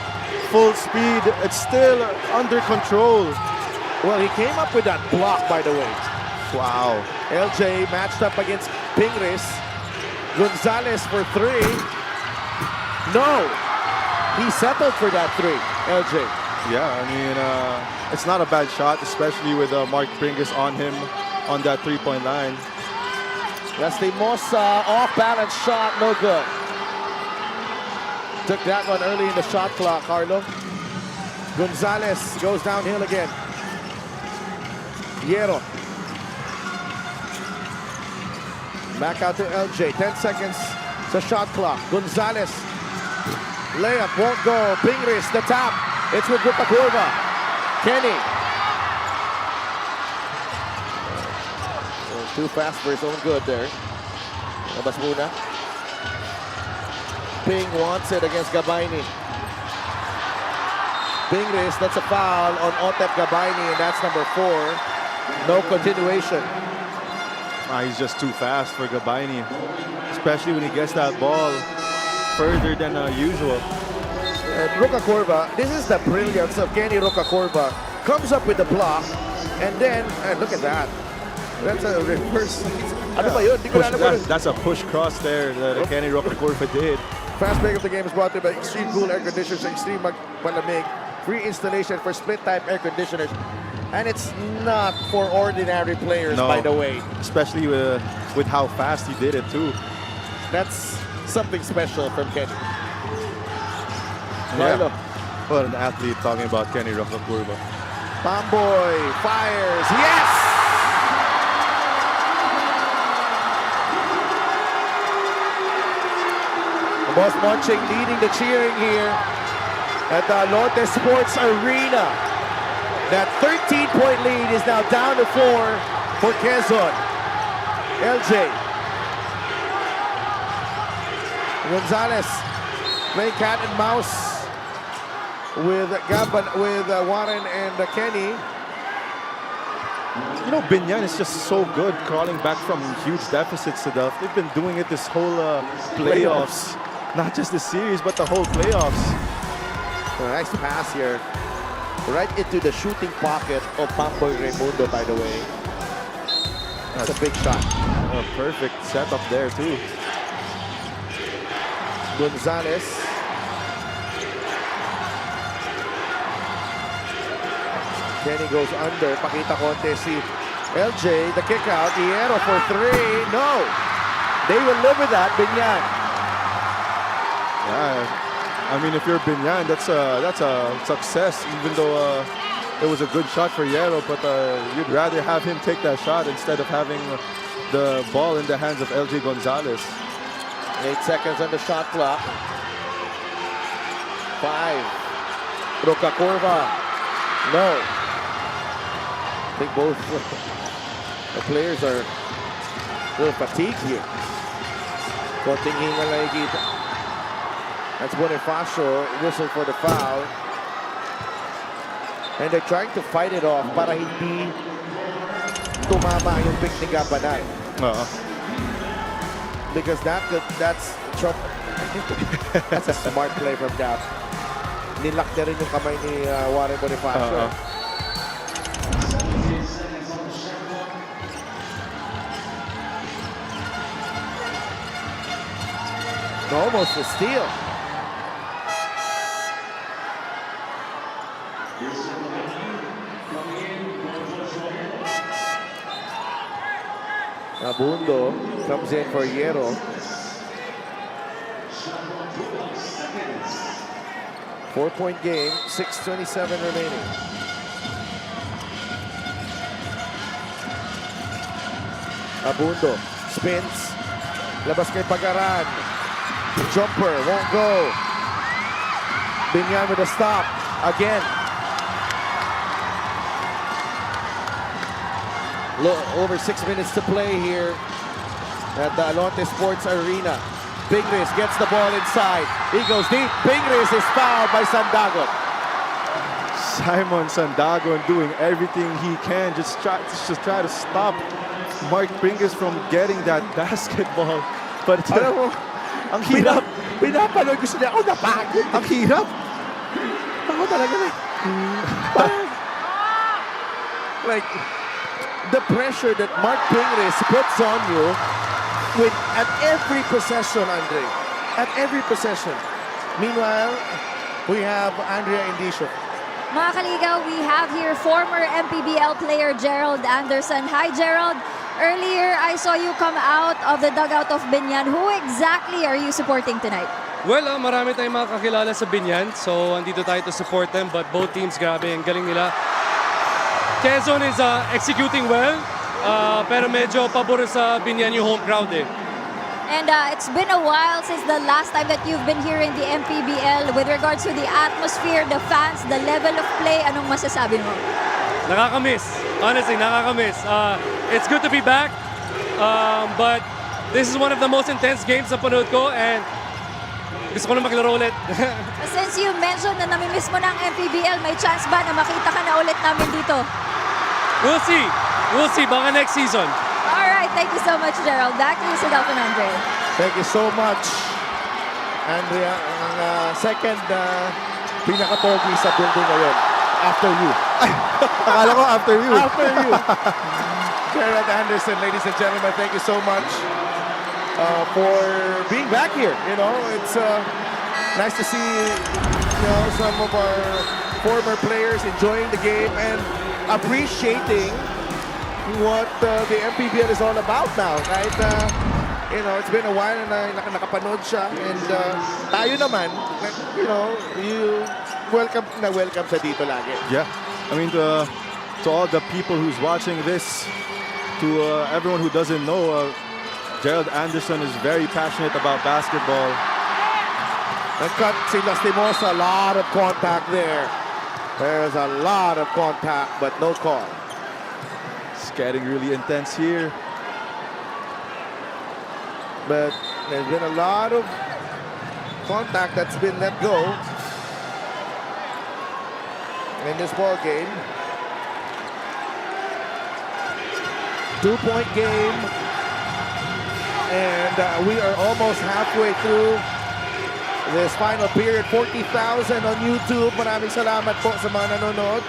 Full speed. It's still under control. Well, he came up with that block, by the way. Wow. LJ matched up against Pingris. Gonzalez for 3. No. He settled for that 3, LJ. Yeah, I mean, it's not a bad shot, especially with Mark Pringles on him on that three-point line. Lastimosa, off-balance shot, no good. Took that one early in the shot clock, Carlo. Gonzalez goes downhill again. Hierro. Back out to LJ. 10 seconds to shot clock. Gonzalez. Layup won't go. Pingris, the tap. It's with Luca Curva. Kenny. Too fast for his own good there. Labas muna. Ping wants it against Gabayni. Pingris, that's a foul on Otep Gabayni, and that's number 4. No continuation. He's just too fast for Gabayni, especially when he gets that ball further than usual. And Rocacorba, this is the brilliance of Kenny Rocacorba. Comes up with the block, and then, and look at that. That's a reverse. Ano ba yun? Di ko na alam kung- That's a push cross there that Kenny Rocacorba did. Fast break of the game is brought to you by Extreme Cool Air Conditioners, Extreme Malamig. Free installation for split-type air conditioners. And it's not for ordinary players, No, by the way. especially with how fast he did it too. That's something special from Kenny. Yeah. Carlo. What an athlete talking about Kenny Rocacorba. Pamboy fires. Yes! Boss Monching leading the cheering here at the Lotte Sports Arena. That 13-point lead is now down to 4 for Quezon. LJ. Gonzalez playing cat and mouse with Warren and Kenny. You know, Biñan is just so good crawling back from huge deficits to the. They've been doing it this whole playoffs. Not just the series, but the whole playoffs. Nice pass here. Right into the shooting pocket of Pamboy Raimundo, by the way. That's a big shot. A perfect setup there, too. Gonzalez. Kenny goes under. Pakita konti si LJ. The kick out. Hierro for 3. No. They will live with that. Biñan. Yeah, I mean, if you're Biñan, that's a success, even though it was a good shot for Hierro, but you'd rather have him take that shot instead of having the ball in the hands of LJ Gonzalez. 8 seconds on the shot clock. 5. Rocacorba. No. I think both the players are a little fatigued here. Konting hingal na nakikita. That's Bonifacio, whistle for the foul. And they're trying to fight it off para hindi tumama yung pick ni Gabanay. Because that's trouble. That's a smart play from Gab. Nilak na rin yung kamay ni Warren Bonifacio. Almost a steal. Abundo comes in for Hierro. 4-point game, 6:27 remaining. Abundo spins. Labas kay Pagaran. Jumper won't go. Biñan with a stop again. Over 6 minutes to play here at the Lotte Sports Arena. Pingris gets the ball inside. He goes deep. Pingris is fouled by Sandagon. Simon Sandagon doing everything he can, just try to stop Mark Pringles from getting that basketball. But alam mo, ang hirap. Pinapanood ko sila. Ako napagod. Ang hirap. Ako talaga na. Like, the pressure that Mark Pingris puts on you at every possession, Andre. At every possession. Meanwhile, we have Andrea Indicio. Mga kaligaw, we have here former MPBL player Gerald Anderson. Hi, Gerald. Earlier, I saw you come out of the dugout of Biñan. Who exactly are you supporting tonight? Well, marami tayong mga kakilala sa Biñan. So, andito tayo to support them. But both teams, grabe, ang galing nila. Quezon is executing well. Pero medyo pabor sa Biñan yung home crowd eh. And it's been a while since the last time that you've been here in the MPBL. With regards to the atmosphere, the fans, the level of play, anong masasabi mo? Nakakamiss. Honestly, nakakamiss. It's good to be back. But this is one of the most intense games na panood ko and gusto ko na maglaro ulit. Since you mentioned na namimiss mo ng MPBL, may chance ba na makita ka na ulit namin dito? We'll see. We'll see. Baka next season. Alright, thank you so much, Gerald. Back to you, Sadaf and Andre. Thank you so much, Andrea. Ang second pinaka-pogi sa building ngayon. After you. Akala ko after you. After you. Gerald Anderson, ladies and gentlemen, thank you so much for being back here. You know, it's nice to see some of our former players enjoying the game and appreciating what the MPBL is all about now. Right? It's been a while na nakapanood siya and tayo naman, you welcome sa dito lagi. Yeah, I mean to all the people who's watching this, to everyone who doesn't know, Gerald Anderson is very passionate about basketball. Nag-cut si Lastimosa, a lot of contact there. There's a lot of contact but no call. It's getting really intense here. But there's been a lot of contact that's been let go in this ball game. 2-point game, and we are almost halfway through this final period. 40,000 on YouTube. Maraming salamat po sa mga nanonood.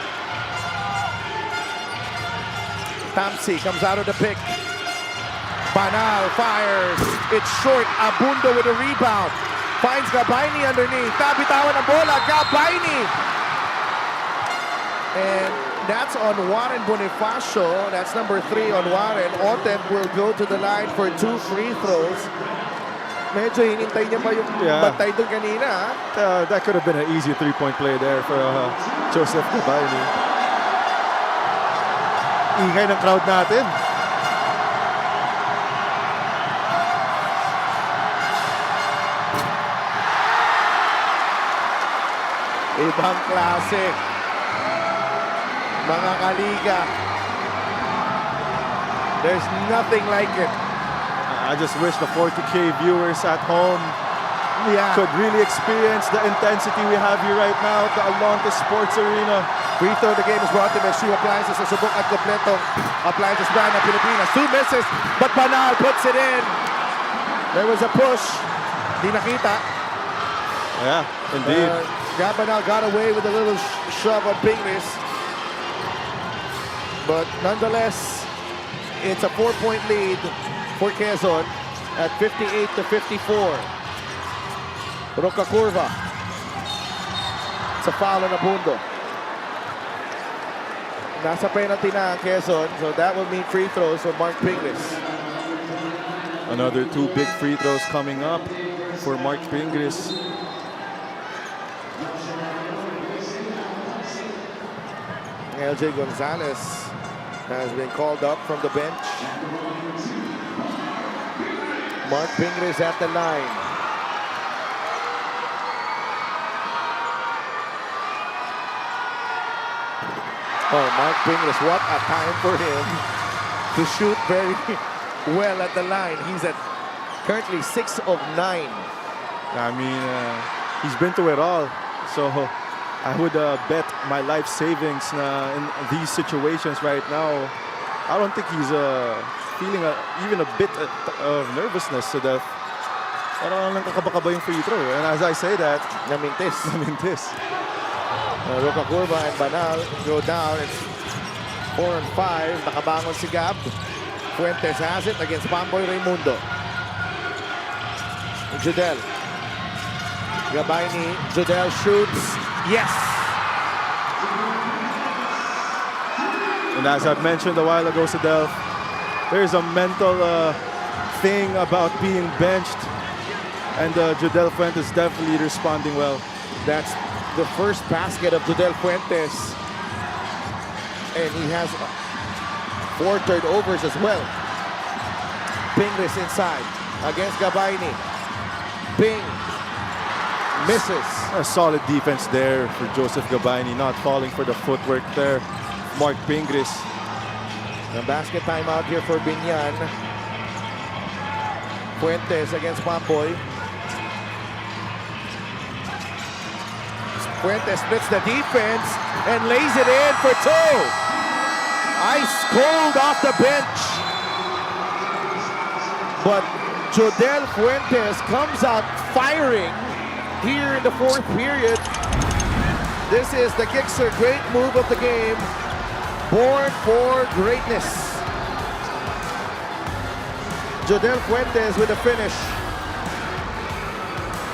Tamsi comes out of the pick. Banal fires. It's short. Abundo with a rebound. Finds Gabayni underneath. Tabitawan ang bola. Gabayni. And that's on Warren Bonifacio. That's number 3 on Warren. Otep will go to the line for 2 free throws. Medyo hinintay niya pa yung bantay doon kanina. That could have been an easy 3-point play there for Joseph Gabayni. Ingay ng crowd natin. Ibang klase. Mga kaliga. There's nothing like it. I just wish the 40K viewers at home could really experience the intensity we have here right now at the Alontes Sports Arena. Free throw, the game is brought to you by Shoe Appliances sa subok at kompletong appliances brand ng Pilipinas. 2 misses, but Banal puts it in. There was a push. Di nakita. Yeah, indeed. Banal got away with a little shove on Pingris. But nonetheless, it's a 4-point lead for Quezon at 58-54. Roca Curva. It's a foul on Abundo. Nasa penalty na ang Quezon, so that will mean free throws for Mark Pingris. Another 2 big free throws coming up for Mark Pingris. LJ Gonzalez has been called up from the bench. Mark Pingris at the line. Oh, Mark Pingris, what a time for him to shoot very well at the line. He's at currently 6 of 9. I mean, he's been through it all. So I would bet my life savings na in these situations right now. I don't think he's feeling even a bit of nervousness to death. Parang nakakabaka yung free throw. And as I say that, namintis. Namintis. Roca Curva and Banal go down. It's 4 and 5. Nakabangon si Gab. Fuentes has it against Pamboy Raimundo. Judel. Gabayni. Judel shoots. Yes! And as I've mentioned a while ago, Sadel, there's a mental thing about being benched. And Judel Fuentes definitely responding well. That's the first basket of Judel Fuentes. And he has 4 turnovers as well. Pingris inside against Gabayni. Ping misses. A solid defense there for Joseph Gabayni, not falling for the footwork there. Mark Pingris. The basket timeout here for Biñan. Fuentes against Pamboy. Fuentes splits the defense and lays it in for two. Ice cold off the bench. But Jodel Fuentes comes out firing here in the fourth period. This is the Gixxer great move of the game. Born for greatness. Jodel Fuentes with a finish.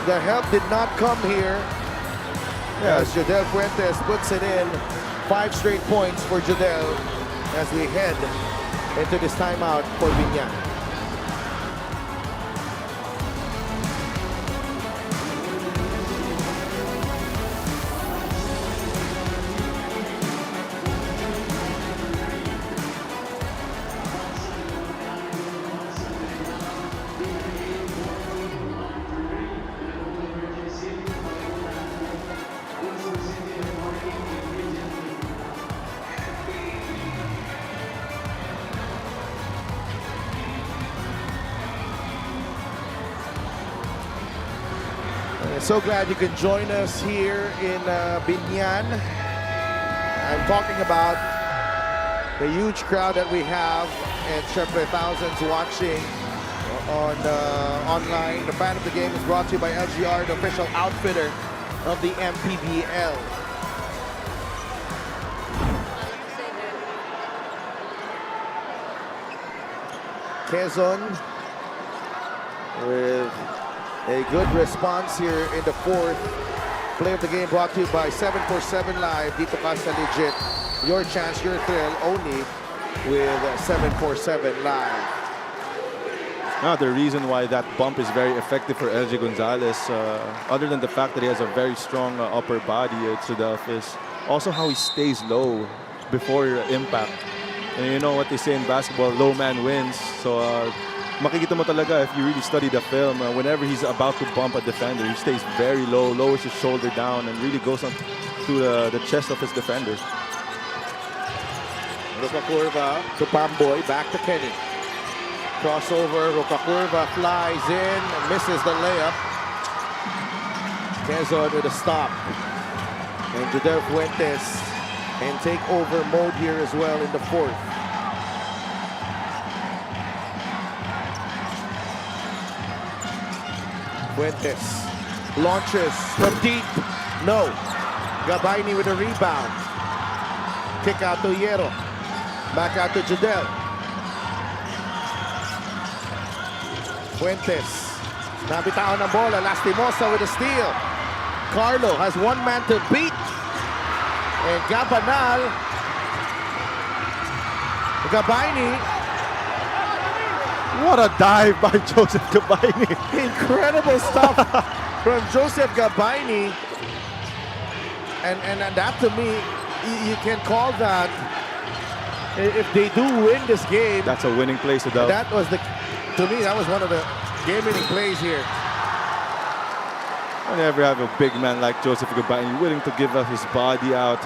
The help did not come here. As Jodel Fuentes puts it in. 5 straight points for Jodel as we head into this timeout for Biñan. So glad you can join us here in Biñan. I'm talking about the huge crowd that we have and syempre thousands watching on online. The Fan of the Game is brought to you by LGR, the official outfitter of the MPBL. Quezon with a good response here in the fourth. Play of the game brought to you by 747 Live. Dito ka sa legit. Your chance, your thrill, only with 747 Live. Now, the reason why that bump is very effective for LJ Gonzalez, other than the fact that he has a very strong upper body at Sudaf, is also how he stays low before impact. And you know what they say in basketball, low man wins. So, makikita mo talaga if you really study the film, whenever he's about to bump a defender, he stays very low, lowers his shoulder down, and really goes on to the chest of his defender. Roca Curva to Pamboy, back to Kenny. Crossover, Roca Curva flies in, misses the layup. Quezon with a stop. And Jodel Fuentes in takeover mode here as well in the fourth. Fuentes launches from deep. No. Gabayni with a rebound. Kick out to Hierro. Back out to Jodel. Fuentes. Nabitawan ng bola. Lastimosa with a steal. Carlo has one man to beat. And Gabanal. Gabayni. What a dive by Joseph Gabayni. Incredible stuff from Joseph Gabayni. And that to me, you can call that, if they do win this game. That's a winning play, Sudaf. That was to me, that was one of the game-winning plays here. Whenever you have a big man like Joseph Gabayni willing to give up his body out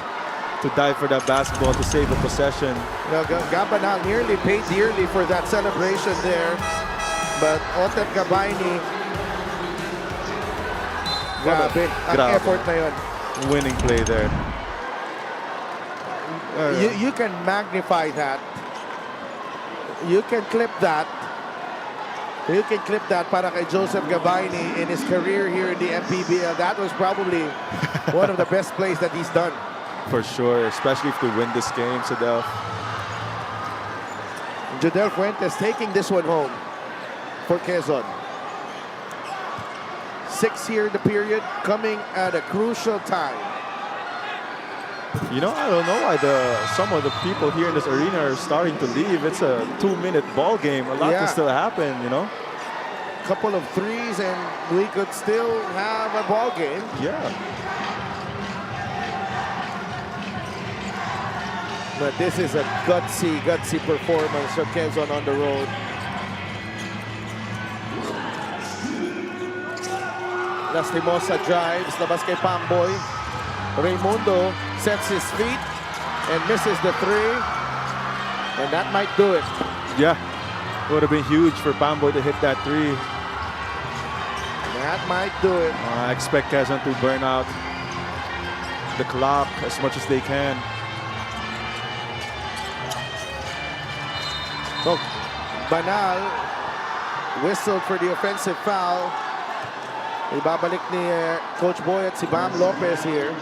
to dive for that basketball to save a possession. Now, Gabanal nearly paid dearly for that celebration there. But Otep Gabayni, grabe, ang effort na yun. Winning play there. You can magnify that. You can clip that. You can clip that para kay Joseph Gabayni in his career here in the MPBL. That was probably one of the best plays that he's done. For sure, especially if they win this game, Sudaf. Jodel Fuentes taking this one home for Quezon. 6 here in the period, coming at a crucial time. You know, I don't know why some of the people here in this arena are starting to leave. It's a 2-minute ball game. A lot can still happen, you know? Couple of threes and we could still have a ball game. Yeah. But this is a gutsy performance from Quezon on the road. Lastimosa drives, labas kay Pamboy. Raimundo sets his feet and misses the three. And that might do it. Yeah, it would have been huge for Pamboy to hit that three. That might do it. I expect Quezon to burn out the clock as much as they can. So, Banal whistled for the offensive foul. Ibabalik ni Coach Boy at si Bam Lopez here.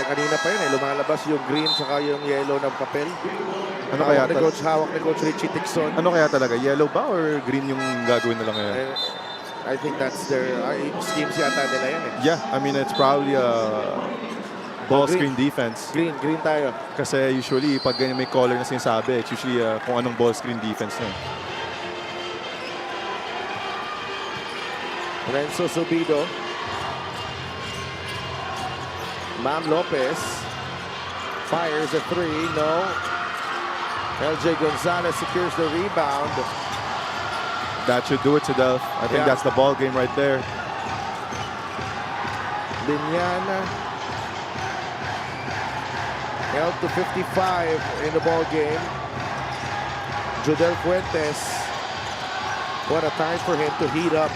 Kanina pa yun lumalabas yung green saka yung yellow ng papel. Ano kaya hawak ni Coach Richie Tixon. Ano kaya talaga? Yellow ba or green yung gagawin nila ngayon? I think that's their schemes yata nila yan Yeah, I mean it's probably a ball screen defense. Green tayo. Kasi usually pag ganyan may color na sinasabi, it's usually kung anong ball screen defense na. Renzo Subido. Bam Lopez fires a three. No. LJ Gonzalez secures the rebound. That should do it to Delph. I think that's the ball game right there. Biñan held to 55 in the ball game. Jodel Fuentes. What a time for him to heat up.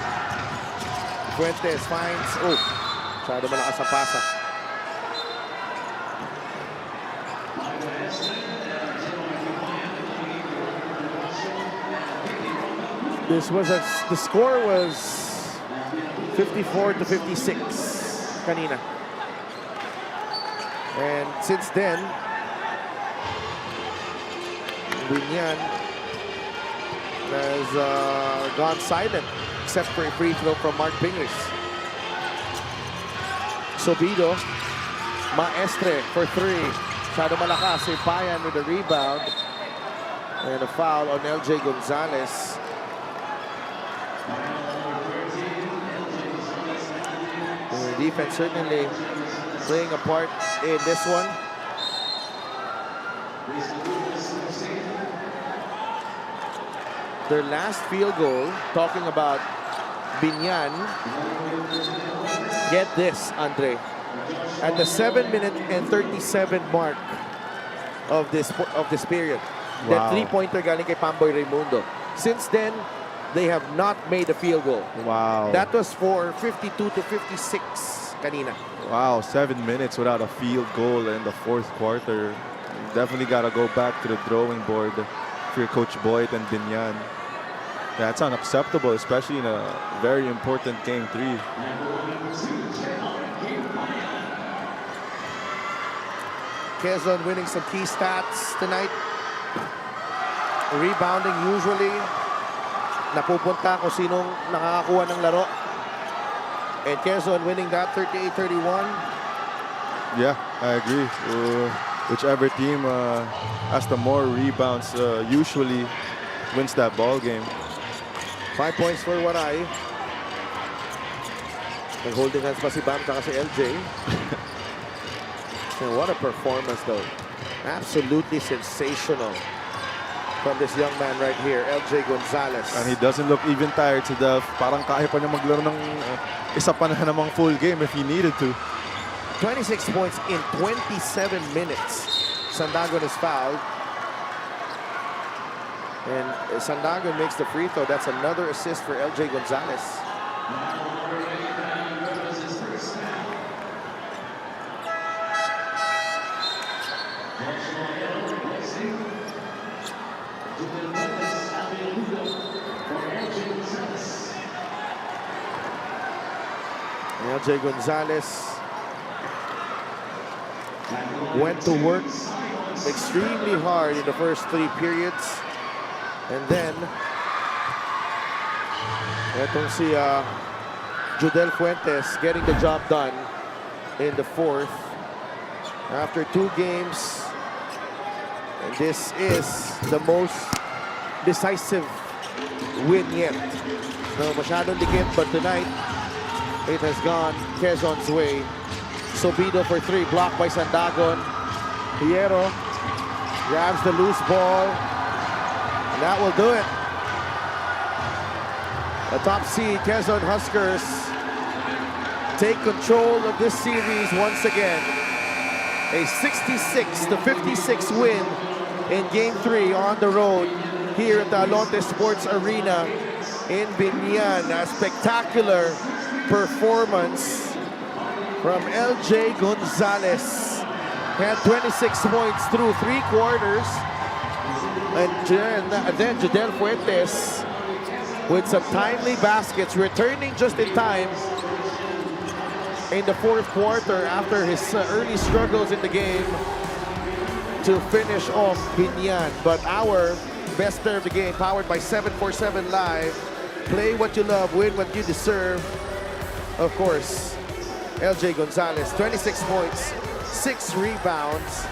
Fuentes finds. Oh, masyado malakas ang pasa. The score was 54 to 56 kanina. And since then, Biñan has gone silent except for a free throw from Mark Pingris. Sobido, Maestre for three. Masyado malakas. Payan with the rebound. And a foul on LJ Gonzalez. The defense certainly playing a part in this one. Their last field goal, talking about Biñan, get this, Andre, at the 7-minute and 37 mark of this period. Wow. That three-pointer galing kay Pamboy Raimundo. Since then, they have not made a field goal. Wow. That was for 52 to 56 kanina. Wow, 7 minutes without a field goal in the fourth quarter. You definitely got to go back to the drawing board for your Coach Boyd and Biñan. That's unacceptable, especially in a very important game 3. Quezon winning some key stats tonight. Rebounding usually napupunta kung sinong nakakakuha ng laro. And Quezon winning that 38-31. Yeah, I agree. Whichever team has the more rebounds usually wins that ball game. 5 points for Waray. Nag-holding hands pa si Bam at si LJ. And what a performance though. Absolutely sensational from this young man right here, LJ Gonzalez. And he doesn't look even tired to death. Parang kaya pa niya maglaro ng isa pa na namang full game if he needed to. 26 points in 27 minutes. Sandagon is fouled. And Sandagon makes the free throw. That's another assist for LJ Gonzalez. LJ Gonzalez went to work extremely hard in the first 3 periods. And then, etong si Jodel Fuentes getting the job done in the fourth. After 2 games, and this is the most decisive win yet. No, masyadong dikit, but tonight, it has gone Quezon's way. Sobido for 3, blocked by Sandagon. Hierro grabs the loose ball. And that will do it. The top seed, Quezon Huskers, take control of this series once again. A 66-56 win in Game 3 on the road here at the Alonte Sports Arena in Biñan. A spectacular performance from LJ Gonzalez. He had 26 points through 3 quarters. And then Jadel Fuentes with some timely baskets, returning just in time in the fourth quarter after his early struggles in the game to finish off Biñan. But our best player of the game, powered by 747 Live. Play what you love, win what you deserve. Of course, LJ Gonzalez, 26 points, 6 rebounds,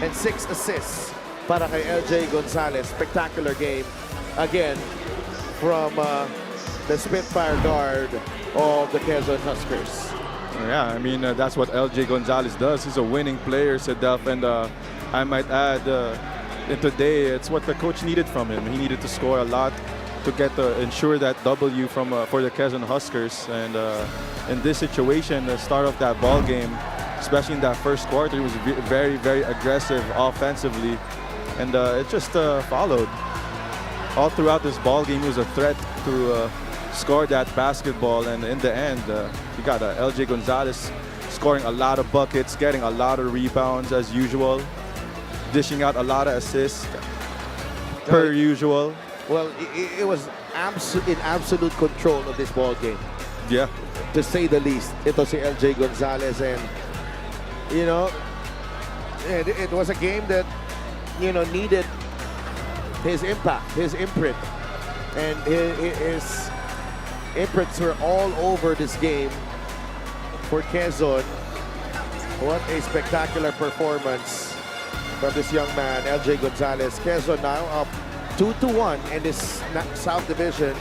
and 6 assists para kay LJ Gonzalez. Spectacular game, again, from the Spitfire guard of the Quezon Huskers. Yeah, I mean, that's what LJ Gonzalez does. He's a winning player, Sedef, and I might add, in today, it's what the coach needed from him. He needed to score a lot to get ensure that W from for the Quezon Huskers. And in this situation, the start of that ball game, especially in that first quarter, he was very, very aggressive offensively, and it just followed. All throughout this ball game, he was a threat to score that basketball, and in the end, you got LJ Gonzalez scoring a lot of buckets, getting a lot of rebounds as usual, dishing out a lot of assists per usual. Well, it was in absolute control of this ball game. Yeah. To say the least. Ito si LJ Gonzalez, and you know, it was a game that, you know, needed his impact, his imprint, and his imprints were all over this game for Quezon. What a spectacular performance from this young man, LJ Gonzalez. Quezon now up 2-1 in this South Division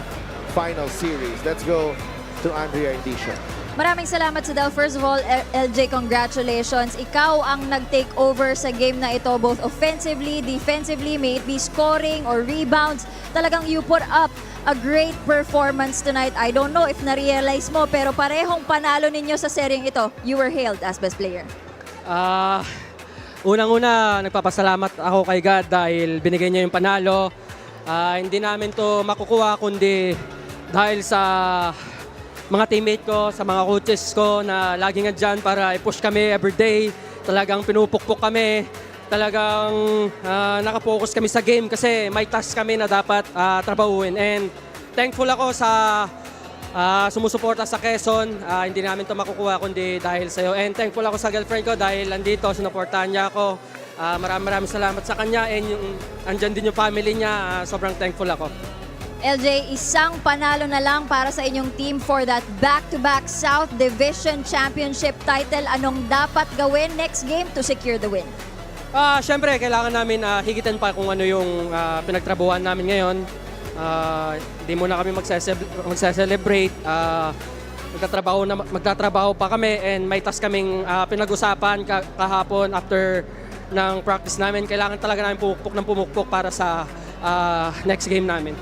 final series. Let's go to Andrea Indicia. Maraming salamat sa Del. First of all, LJ, congratulations. Ikaw ang nag-take over sa game na ito, both offensively, defensively, may it be scoring or rebounds. Talagang you put up a great performance tonight. I don't know if na-realize mo, pero parehong panalo ninyo sa seryeng ito. You were hailed as best player. Unang-una, nagpapasalamat ako kay God dahil binigay niya yung panalo. Hindi namin to makukuha kundi dahil sa mga teammate ko, sa mga coaches ko na laging andyan para i-push kami everyday. Talagang pinupukpok kami. Talagang nakapokus kami sa game kasi may task kami na dapat trabahuin. And thankful ako sa sumusuporta sa Quezon. Hindi namin ito makukuha kundi dahil sa'yo. And thankful ako sa girlfriend ko dahil andito, sinuportahan niya ako. Maraming salamat sa kanya. And andyan din yung family niya. Sobrang thankful ako. LJ, isang panalo na lang para sa inyong team for that back-to-back South Division Championship title. Anong dapat gawin next game to secure the win? Siyempre, kailangan namin higitan pa kung ano yung pinagtrabuhan namin ngayon. Hindi muna kami magse-celebrate. Magtatrabaho pa kami and may task kaming pinag-usapan kahapon after ng practice namin. Kailangan talaga namin pumukpok para sa next game namin.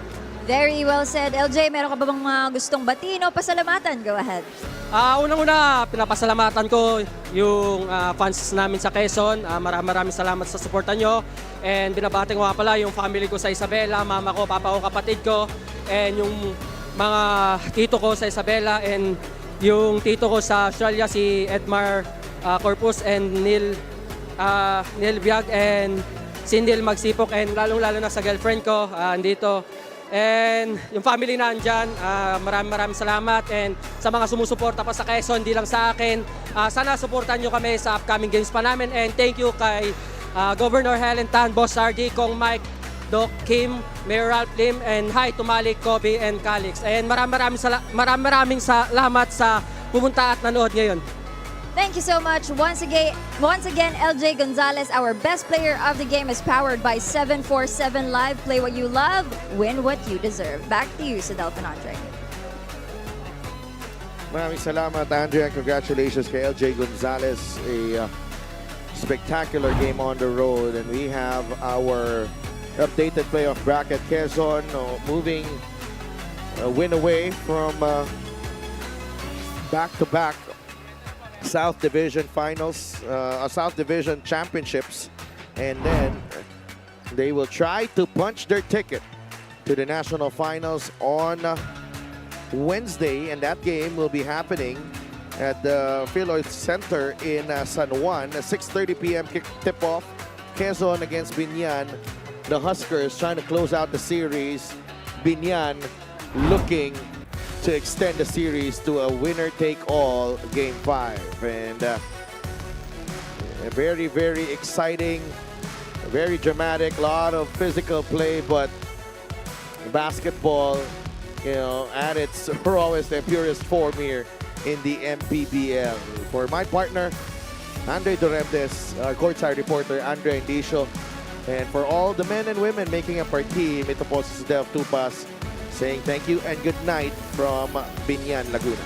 Very well said. LJ, meron ka ba bang mga gustong batiin o pasalamatan? Go ahead. Unang-una, pinapasalamatan ko yung fans namin sa Quezon. Maraming salamat sa suporta nyo. And binabati ko nga pala yung family ko sa Isabela, mama ko, papa ko, kapatid ko. And yung mga tito ko sa Isabela and yung tito ko sa Australia, si Edmar Corpus and Neil Biag and si Neil Magsipok. And lalong-lalo na sa girlfriend ko, andito. And yung family na andyan, maraming salamat. And sa mga sumusuporta pa sa Quezon, hindi lang sa akin, sana suportan nyo kami sa upcoming games pa namin. And thank you kay Governor Helen Tan, Boss RD, Kong Mike, Doc Kim, Mayor Ralph Lim, and hi to Malik, Kobe, and Calix. And maraming salamat sa pumunta at nanood ngayon. Thank you so much. Once again, LJ Gonzalez, our best player of the game, is powered by 747 Live. Play what you love, win what you deserve. Back to you, Sedel and Andre. Maraming salamat, Andrea. Congratulations kay LJ Gonzalez. A spectacular game on the road. And we have our updated playoff bracket. Quezon moving a win away from back-to-back South Division Finals, South Division Championships, and then they will try to punch their ticket to the National Finals on Wednesday, and that game will be happening at the Philoid Center in San Juan. 6:30 p.m. tip-off. Quezon against Biñan. The Huskers trying to close out the series. Biñan looking to extend the series to a winner-take-all Game 5. And very, very exciting, very dramatic, a lot of physical play, but basketball, you know, at its rawest and purest form here in the MPBL. For my partner, Andre Doremdes, our courtside reporter, Andre Indicio, and for all the men and women making up our team, ito po si Delph Tupas saying thank you and good night from Biñan, Laguna.